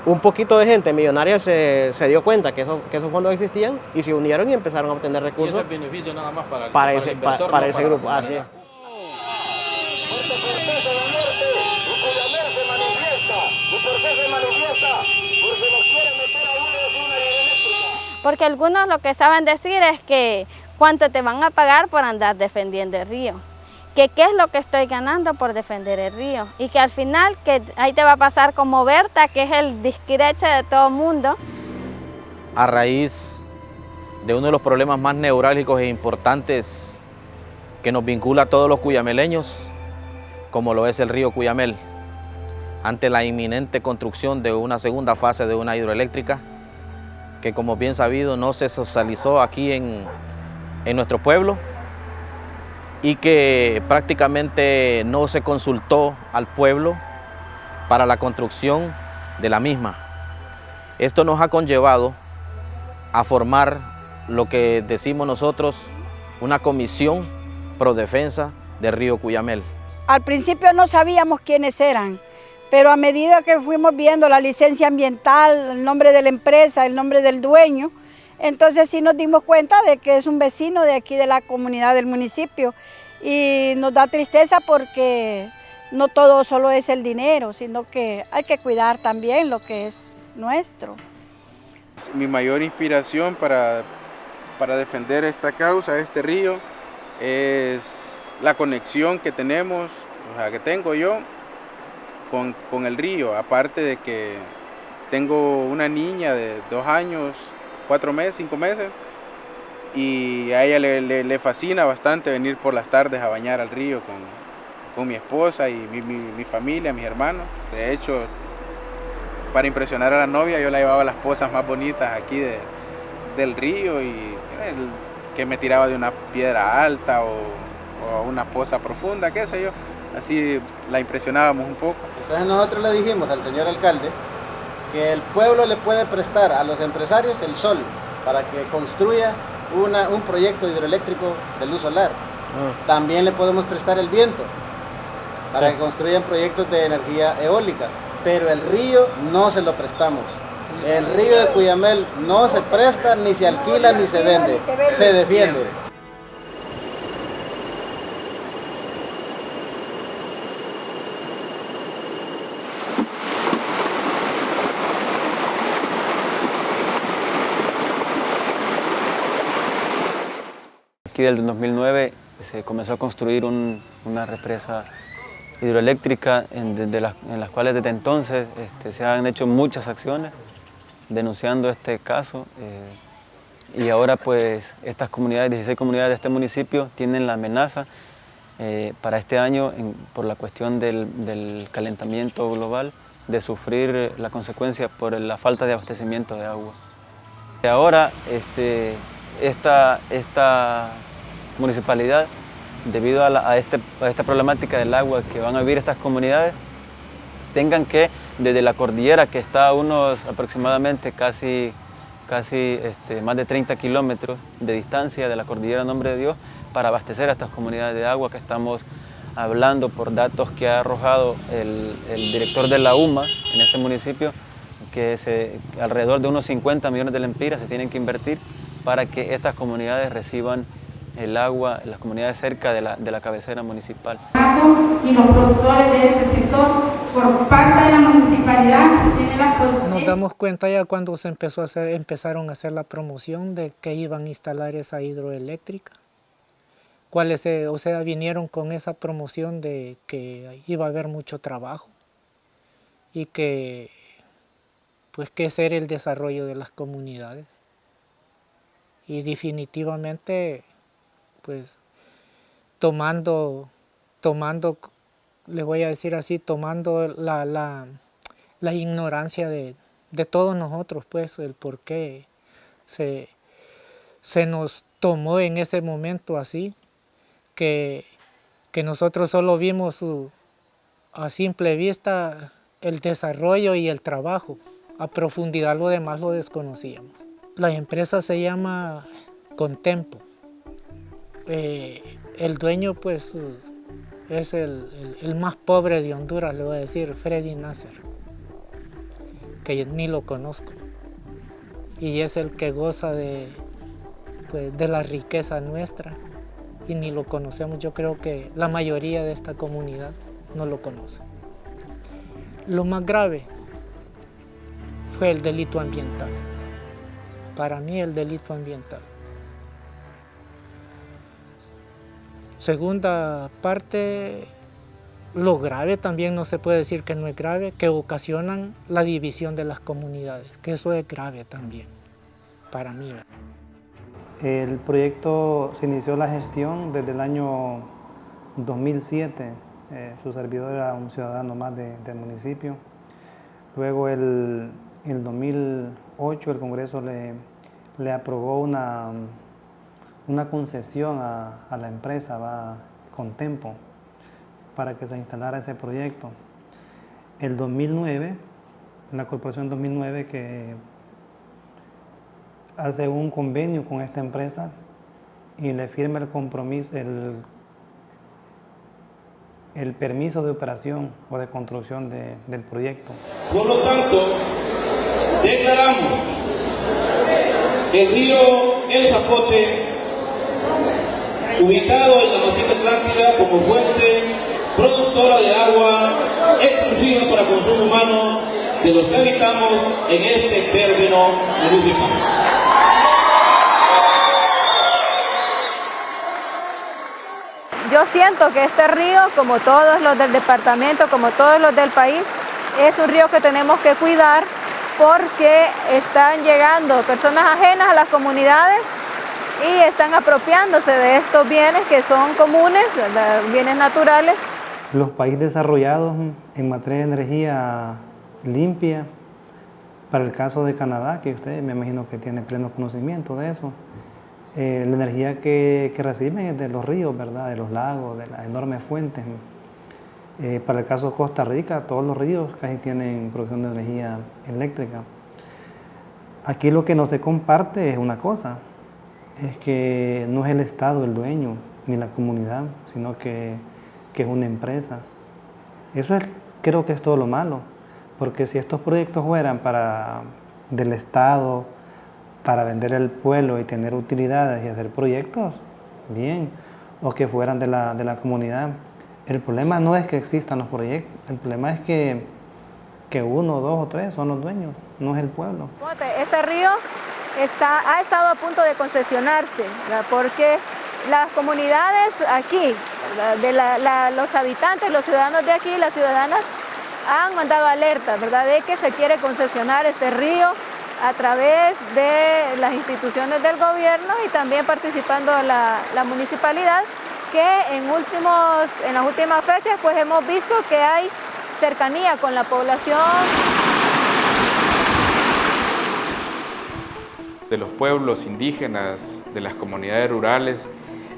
un poquito de gente millonaria se dio cuenta que esos fondos existían y se unieron y empezaron a obtener recursos. Y ese es beneficio nada más para ese grupo. Así es. Porque algunos lo que saben decir es que cuánto te van a pagar por andar defendiendo el río. Que qué es lo que estoy ganando por defender el río y que al final que ahí te va a pasar como Berta, que es el discreche de todo el mundo. A raíz de uno de los problemas más neurálgicos e importantes que nos vincula a todos los cuyameleños, como lo es el río Cuyamel, ante la inminente construcción de una segunda fase de una hidroeléctrica, que como bien sabido no se socializó aquí en nuestro pueblo y que prácticamente no se consultó al pueblo para la construcción de la misma. Esto nos ha conllevado a formar lo que decimos nosotros una comisión pro defensa del río Cuyamel. Al principio no sabíamos quiénes eran, pero a medida que fuimos viendo la licencia ambiental, el nombre de la empresa, el nombre del dueño, entonces sí nos dimos cuenta de que es un vecino de aquí de la comunidad del municipio y nos da tristeza porque no todo solo es el dinero, sino que hay que cuidar también lo que es nuestro. Mi mayor inspiración para defender esta causa, este río, es la conexión que tenemos, o sea, que tengo yo con el río, aparte de que tengo una niña de 2 años, 4 meses, 5 meses, y a ella le fascina bastante venir por las tardes a bañar al río con mi esposa y mi familia, mis hermanos. De hecho, para impresionar a la novia, yo la llevaba a las pozas más bonitas aquí del río y que me tiraba de una piedra alta o una poza profunda, qué sé yo. Así la impresionábamos un poco. Entonces nosotros le dijimos al señor alcalde que el pueblo le puede prestar a los empresarios el sol para que construya un proyecto hidroeléctrico de luz solar. También le podemos prestar el viento para que construyan proyectos de energía eólica, pero el río no se lo prestamos. El río de Cuyamel no se presta, ni se alquila, ni se vende, se defiende. Aquí desde el 2009 se comenzó a construir una represa hidroeléctrica en las cuales desde entonces se han hecho muchas acciones denunciando este caso y ahora pues estas comunidades, 16 comunidades de este municipio tienen la amenaza para este año por la cuestión del calentamiento global de sufrir la consecuencia por la falta de abastecimiento de agua. Ahora esta municipalidad, debido a esta problemática del agua que van a vivir estas comunidades, tengan que, desde la cordillera, que está a unos aproximadamente casi más de 30 kilómetros de distancia de la cordillera Nombre de Dios, para abastecer a estas comunidades de agua, que estamos hablando por datos que ha arrojado el director de la UMA en este municipio, que alrededor de unos 50 millones de lempiras se tienen que invertir para que estas comunidades reciban el agua, las comunidades cerca de la cabecera municipal. Y los productores de este sector, por parte de la municipalidad, se tienen las producciones. Nos damos cuenta ya cuando empezaron a hacer la promoción de que iban a instalar esa hidroeléctrica. O sea, vinieron con esa promoción de que iba a haber mucho trabajo y que ese era el desarrollo de las comunidades. Y definitivamente, pues, tomando, le voy a decir así, tomando la ignorancia de todos nosotros, pues, el por qué se nos tomó en ese momento así, que nosotros solo vimos a simple vista el desarrollo y el trabajo. A profundidad lo demás lo desconocíamos. La empresa se llama Contempo. El dueño pues es el más pobre de Honduras, le voy a decir, Freddy Nasser, que ni lo conozco. Y es el que goza de la riqueza nuestra y ni lo conocemos. Yo creo que la mayoría de esta comunidad no lo conoce. Lo más grave fue el delito ambiental. Para mí el delito ambiental. Segunda parte, lo grave también no se puede decir que no es grave, que ocasionan la división de las comunidades, que eso es grave también, para mí. El proyecto se inició la gestión desde el año 2007, su servidor era un ciudadano más del municipio. Luego el En el 2008 el Congreso le aprobó una concesión a la empresa Contempo para que se instalara ese proyecto. El 2009, la corporación 2009 que hace un convenio con esta empresa y le firma el compromiso, el permiso de operación o de construcción del proyecto. Por lo tanto, declaramos el río El Zapote, ubicado en la Masita Atlántica como fuente productora de agua exclusiva para consumo humano de los que habitamos en este término municipal. Yo siento que este río, como todos los del departamento, como todos los del país, es un río que tenemos que cuidar porque están llegando personas ajenas a las comunidades y están apropiándose de estos bienes que son comunes, bienes naturales. Los países desarrollados en materia de energía limpia, para el caso de Canadá, que usted me imagino que tiene pleno conocimiento de eso, la energía que reciben es de los ríos, ¿verdad? De los lagos, de las enormes fuentes. Para el caso de Costa Rica, todos los ríos casi tienen producción de energía eléctrica. Aquí lo que no se comparte es una cosa, es que no es el Estado el dueño, ni la comunidad, sino que es una empresa. Eso creo que es todo lo malo, porque si estos proyectos fueran del Estado, para vender al pueblo y tener utilidades y hacer proyectos, bien, o que fueran de la comunidad. El problema no es que existan los proyectos, el problema es que uno, dos o tres son los dueños, no es el pueblo. Este río ha estado a punto de concesionarse, ¿verdad? Porque las comunidades aquí, los habitantes, los ciudadanos de aquí, las ciudadanas, han mandado alertas, ¿verdad?, de que se quiere concesionar este río a través de las instituciones del gobierno y también participando la municipalidad, que en las últimas fechas pues hemos visto que hay cercanía con la población. De los pueblos indígenas, de las comunidades rurales,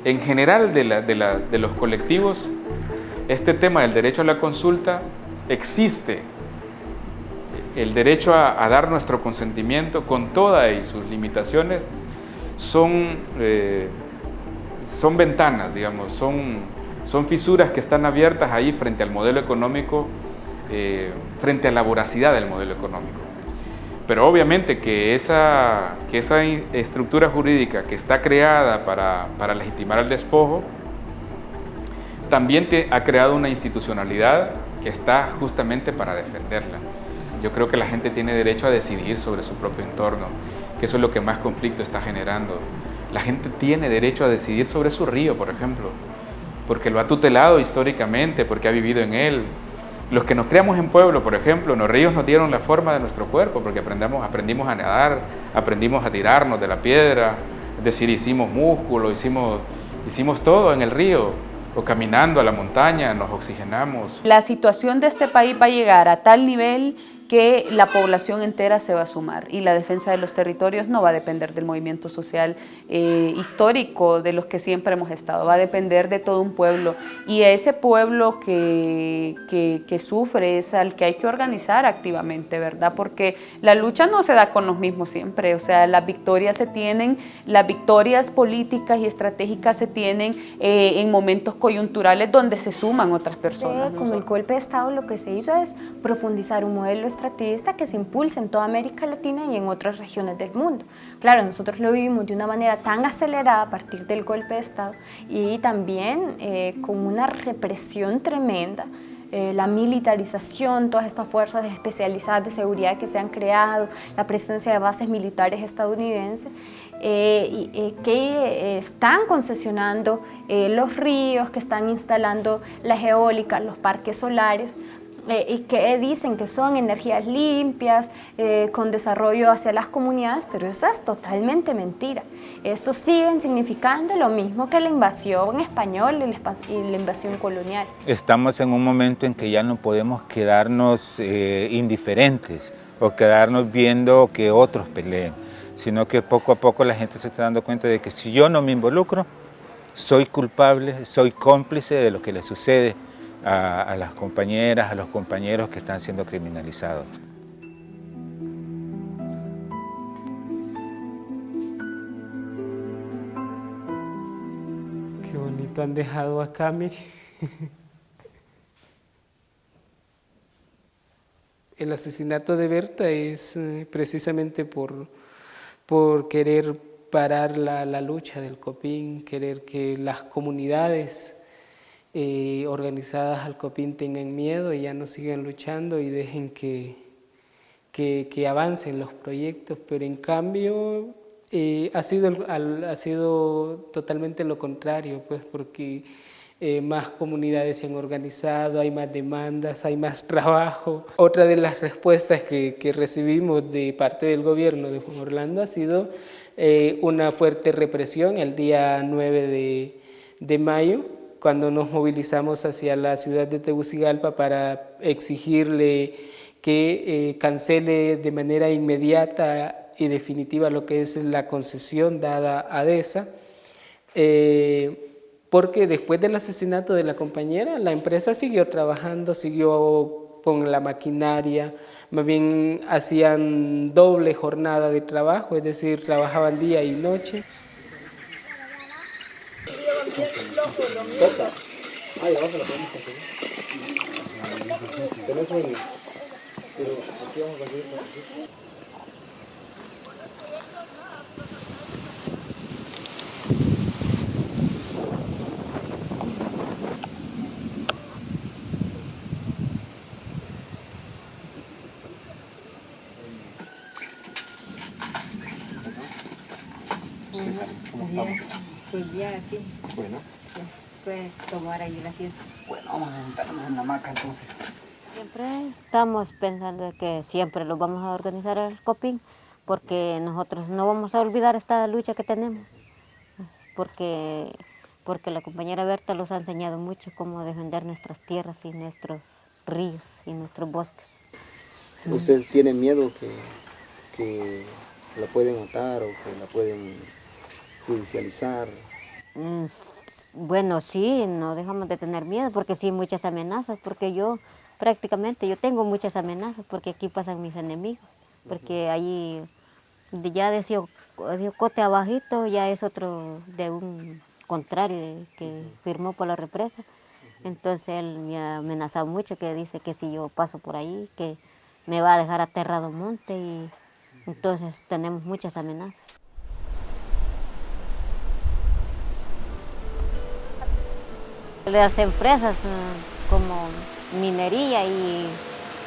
en general de los colectivos, este tema del derecho a la consulta existe. El derecho a dar nuestro consentimiento con todas y sus limitaciones son ventanas, digamos, son fisuras que están abiertas ahí frente al modelo económico, frente a la voracidad del modelo económico. Pero obviamente que esa estructura jurídica que está creada para legitimar el despojo, también ha creado una institucionalidad que está justamente para defenderla. Yo creo que la gente tiene derecho a decidir sobre su propio entorno, que eso es lo que más conflicto está generando. La gente tiene derecho a decidir sobre su río, por ejemplo, porque lo ha tutelado históricamente, porque ha vivido en él. Los que nos criamos en pueblo, por ejemplo, los ríos nos dieron la forma de nuestro cuerpo, porque aprendimos a nadar, aprendimos a tirarnos de la piedra, es decir, hicimos músculo, hicimos todo en el río, o caminando a la montaña, nos oxigenamos. La situación de este país va a llegar a tal nivel que la población entera se va a sumar y la defensa de los territorios no va a depender del movimiento social histórico de los que siempre hemos estado, va a depender de todo un pueblo y ese pueblo que sufre es al que hay que organizar activamente, ¿verdad? Porque la lucha no se da con los mismos siempre, o sea, las victorias se tienen, las victorias políticas y estratégicas se tienen en momentos coyunturales donde se suman otras personas. Con el golpe de Estado lo que se hizo es profundizar un modelo extractivista que se impulsa en toda América Latina y en otras regiones del mundo. Claro, nosotros lo vivimos de una manera tan acelerada a partir del golpe de Estado y también con una represión tremenda, la militarización, todas estas fuerzas especializadas de seguridad que se han creado, la presencia de bases militares estadounidenses, que están concesionando los ríos, que están instalando las eólicas, los parques solares, y que dicen que son energías limpias, con desarrollo hacia las comunidades, pero eso es totalmente mentira. Estos siguen significando lo mismo que la invasión española y la invasión colonial. Estamos en un momento en que ya no podemos quedarnos indiferentes. o quedarnos viendo que otros peleen, sino que poco a poco la gente se está dando cuenta de que si yo no me involucro, soy culpable, soy cómplice de lo que le sucede a las compañeras, a los compañeros que están siendo criminalizados. Qué bonito han dejado acá, mire. El asesinato de Berta es precisamente por querer parar la lucha del COPIN, querer que las comunidades organizadas al COPIN tengan miedo y ya no sigan luchando y dejen que avancen los proyectos, pero en cambio ha sido totalmente lo contrario, pues porque más comunidades se han organizado, hay más demandas, hay más trabajo. Otra de las respuestas que recibimos de parte del gobierno de Juan Orlando ha sido una fuerte represión el día 9 de mayo, cuando nos movilizamos hacia la ciudad de Tegucigalpa para exigirle que cancele de manera inmediata y definitiva lo que es la concesión dada a DESA, porque después del asesinato de la compañera, la empresa siguió trabajando, siguió con la maquinaria, más bien hacían doble jornada de trabajo, es decir, trabajaban día y noche. Ahí abajo la podemos conseguir. ¿Tenés sueño? Pero aquí vamos a conseguir. ¿Cómo estamos? Pues bien, aquí. Bueno. Sí, puedes tomar ahí el asiento. Bueno, vamos a sentarnos en la hamaca entonces. Siempre estamos pensando de que siempre lo vamos a organizar el COPIN, porque nosotros no vamos a olvidar esta lucha que tenemos, porque la compañera Berta nos ha enseñado mucho cómo defender nuestras tierras y nuestros ríos y nuestros bosques. ¿Usted tiene miedo que la pueden matar o que la pueden judicializar? Bueno, sí, no dejamos de tener miedo, porque sí, muchas amenazas, porque yo tengo muchas amenazas, porque aquí pasan mis enemigos, porque allí ya de Cote abajito ya es otro de un contrario que firmó por la represa. Entonces él me ha amenazado mucho, que dice que si yo paso por ahí, que me va a dejar aterrado monte, y entonces tenemos muchas amenazas. Las empresas como minería y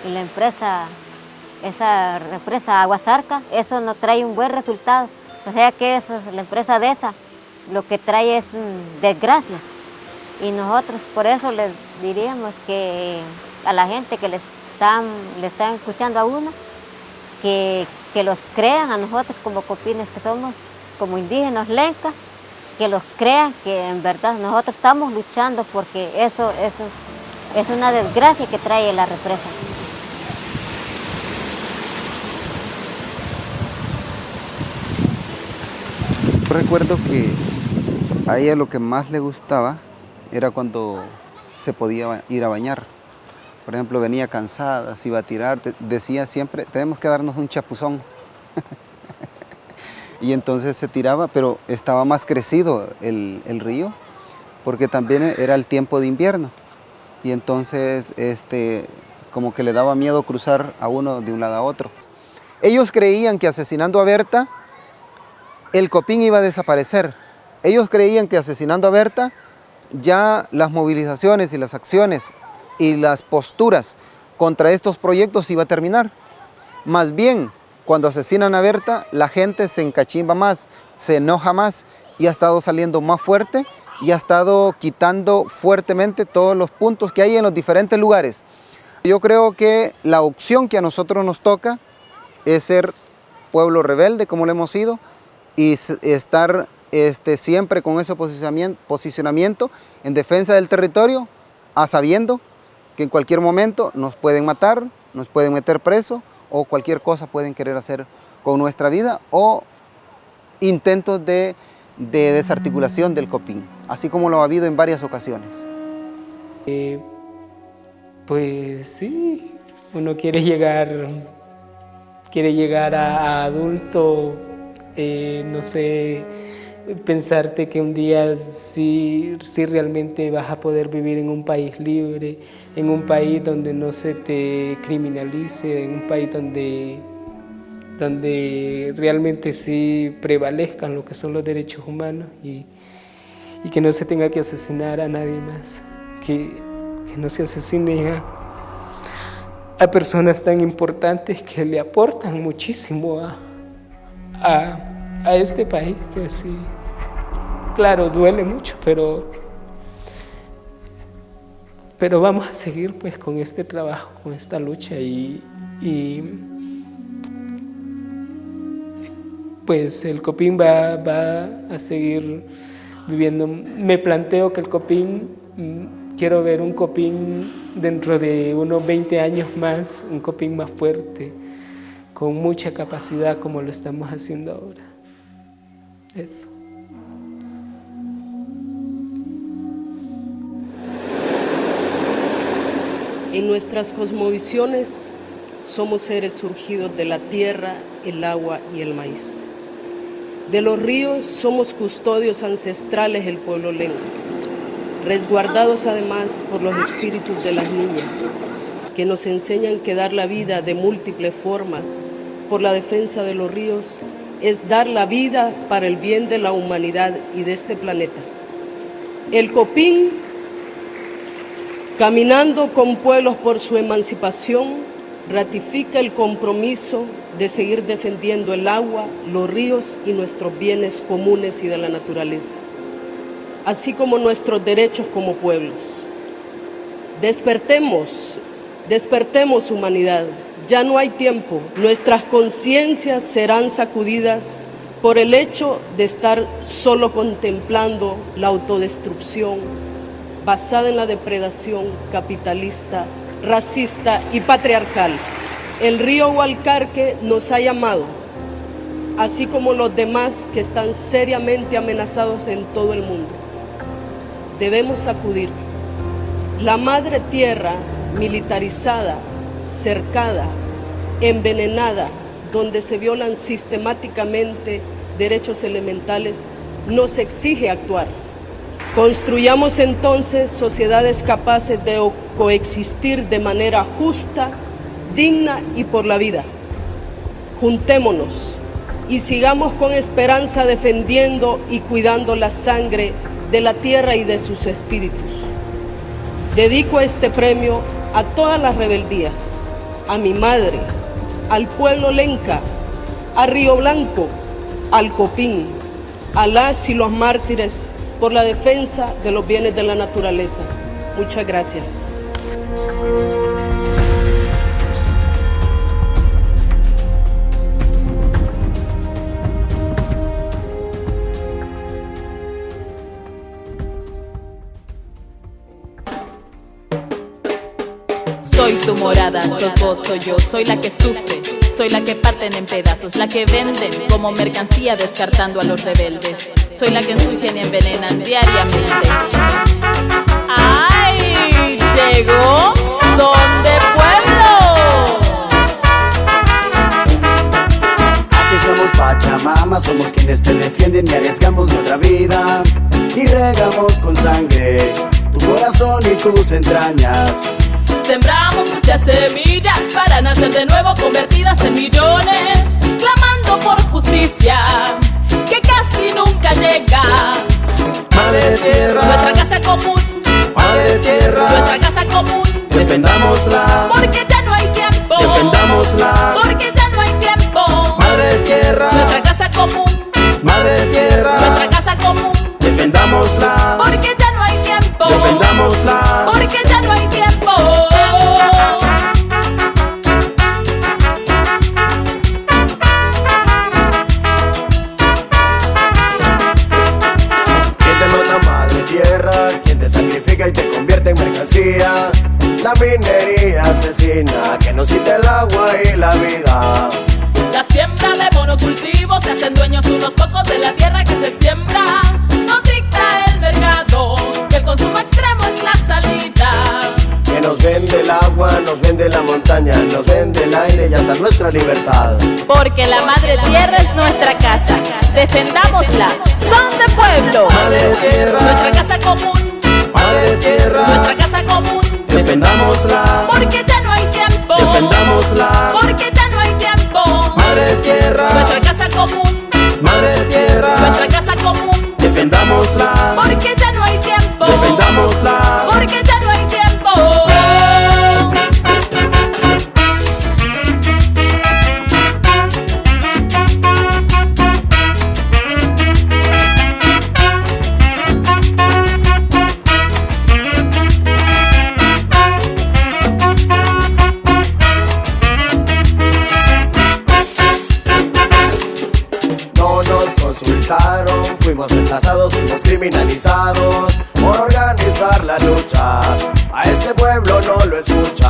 la empresa, esa represa Aguasarca, eso no trae un buen resultado. O sea que eso, la empresa de esa, lo que trae es desgracias. Y nosotros por eso les diríamos que a la gente que le están escuchando a uno, que los crean a nosotros como copines que somos, como indígenas lencas, que los crean que en verdad nosotros estamos luchando, porque eso es una desgracia que trae la represa. Recuerdo que a ella lo que más le gustaba era cuando se podía ir a bañar. Por ejemplo, venía cansada, se iba a tirar, decía siempre, tenemos que darnos un chapuzón. Y entonces se tiraba, pero estaba más crecido el río, porque también era el tiempo de invierno. Y entonces como que le daba miedo cruzar a uno de un lado a otro. Ellos creían que asesinando a Berta, el COPIN iba a desaparecer. Ellos creían que asesinando a Berta, ya las movilizaciones y las acciones y las posturas contra estos proyectos iba a terminar. Más bien, cuando asesinan a Berta, la gente se encachimba más, se enoja más y ha estado saliendo más fuerte y ha estado quitando fuertemente todos los puntos que hay en los diferentes lugares. Yo creo que la opción que a nosotros nos toca es ser pueblo rebelde, como lo hemos sido, y estar siempre con ese posicionamiento en defensa del territorio, a sabiendo que en cualquier momento nos pueden matar, nos pueden meter preso o cualquier cosa pueden querer hacer con nuestra vida, o intentos de desarticulación del copín, así como lo ha habido en varias ocasiones. Pues sí, uno quiere llegar a adulto, no sé, pensarte que un día sí realmente vas a poder vivir en un país libre, en un país donde no se te criminalice, en un país donde realmente sí prevalezcan lo que son los derechos humanos y que no se tenga que asesinar a nadie más, que no se asesine a personas tan importantes que le aportan muchísimo a este país. Pues sí, claro, duele mucho, pero vamos a seguir pues con este trabajo, con esta lucha y pues el copín va a seguir viviendo. Me planteo que el copín, quiero ver un copín dentro de unos 20 años más, un copín más fuerte, con mucha capacidad como lo estamos haciendo ahora. Eso. En nuestras cosmovisiones somos seres surgidos de la tierra, el agua y el maíz. De los ríos somos custodios ancestrales del pueblo lenca, resguardados además por los espíritus de las niñas, que nos enseñan que dar la vida de múltiples formas por la defensa de los ríos es dar la vida para el bien de la humanidad y de este planeta. El copín, caminando con pueblos por su emancipación, ratifica el compromiso de seguir defendiendo el agua, los ríos y nuestros bienes comunes y de la naturaleza, así como nuestros derechos como pueblos. Despertemos humanidad, ya no hay tiempo. Nuestras conciencias serán sacudidas por el hecho de estar solo contemplando la autodestrucción basada en la depredación capitalista, racista y patriarcal. El río Hualcarque nos ha llamado, así como los demás que están seriamente amenazados en todo el mundo. Debemos sacudir. La madre tierra militarizada, cercada, envenenada, donde se violan sistemáticamente derechos elementales, nos exige actuar. Construyamos entonces sociedades capaces de coexistir de manera justa, digna y por la vida. Juntémonos y sigamos con esperanza defendiendo y cuidando la sangre de la tierra y de sus espíritus. Dedico este premio a todas las rebeldías, a mi madre, al pueblo lenca, a Río Blanco, al Copín, a las y los mártires por la defensa de los bienes de la naturaleza. Muchas gracias. Soy tu morada, sos vos, soy yo, soy la que sufre, soy la que parten en pedazos, la que venden como mercancía descartando a los rebeldes, soy la que ensucian y envenenan diariamente. ¡Ay! Llegó Son de Pueblo. Aquí somos Pachamama, somos quienes te defienden y arriesgamos nuestra vida y regamos con sangre tu corazón y tus entrañas. Sembramos muchas semillas para nacer de nuevo convertidas en millones, clamando por justicia que casi nunca llega. Madre tierra, nuestra casa común. Madre tierra, nuestra casa común. Defendámosla, porque ya no hay tiempo. Defendámosla, porque ya no hay tiempo. Madre tierra, nuestra casa común. Madre tierra, nuestra casa común. Defendámosla, porque ya no hay tiempo. Defendámosla, porque ya no hay tiempo. ¿Quién te sacrifica y te convierte en mercancía? La minería se campesina que nos quita el agua y la vida. La siembra de monocultivos, se hacen dueños unos pocos de la tierra que se siembra. Nos dicta el mercado, que el consumo extremo es la salida. Que nos vende el agua, nos vende la montaña, nos vende el aire y hasta nuestra libertad. Porque la madre tierra es nuestra casa, defendámosla, son de pueblo. Madre tierra, nuestra casa común. Madre tierra, nuestra casa común. Defendámosla, porque ya no hay tiempo. Defendámosla, porque ya no hay tiempo. Madre tierra, nuestra casa común. Madre tierra, nuestra casa común. Defendámosla, porque ya no hay tiempo. Defendámosla, porque ya no hay tiempo. Fuimos rechazados, fuimos criminalizados por organizar la lucha. A este pueblo no lo escucha.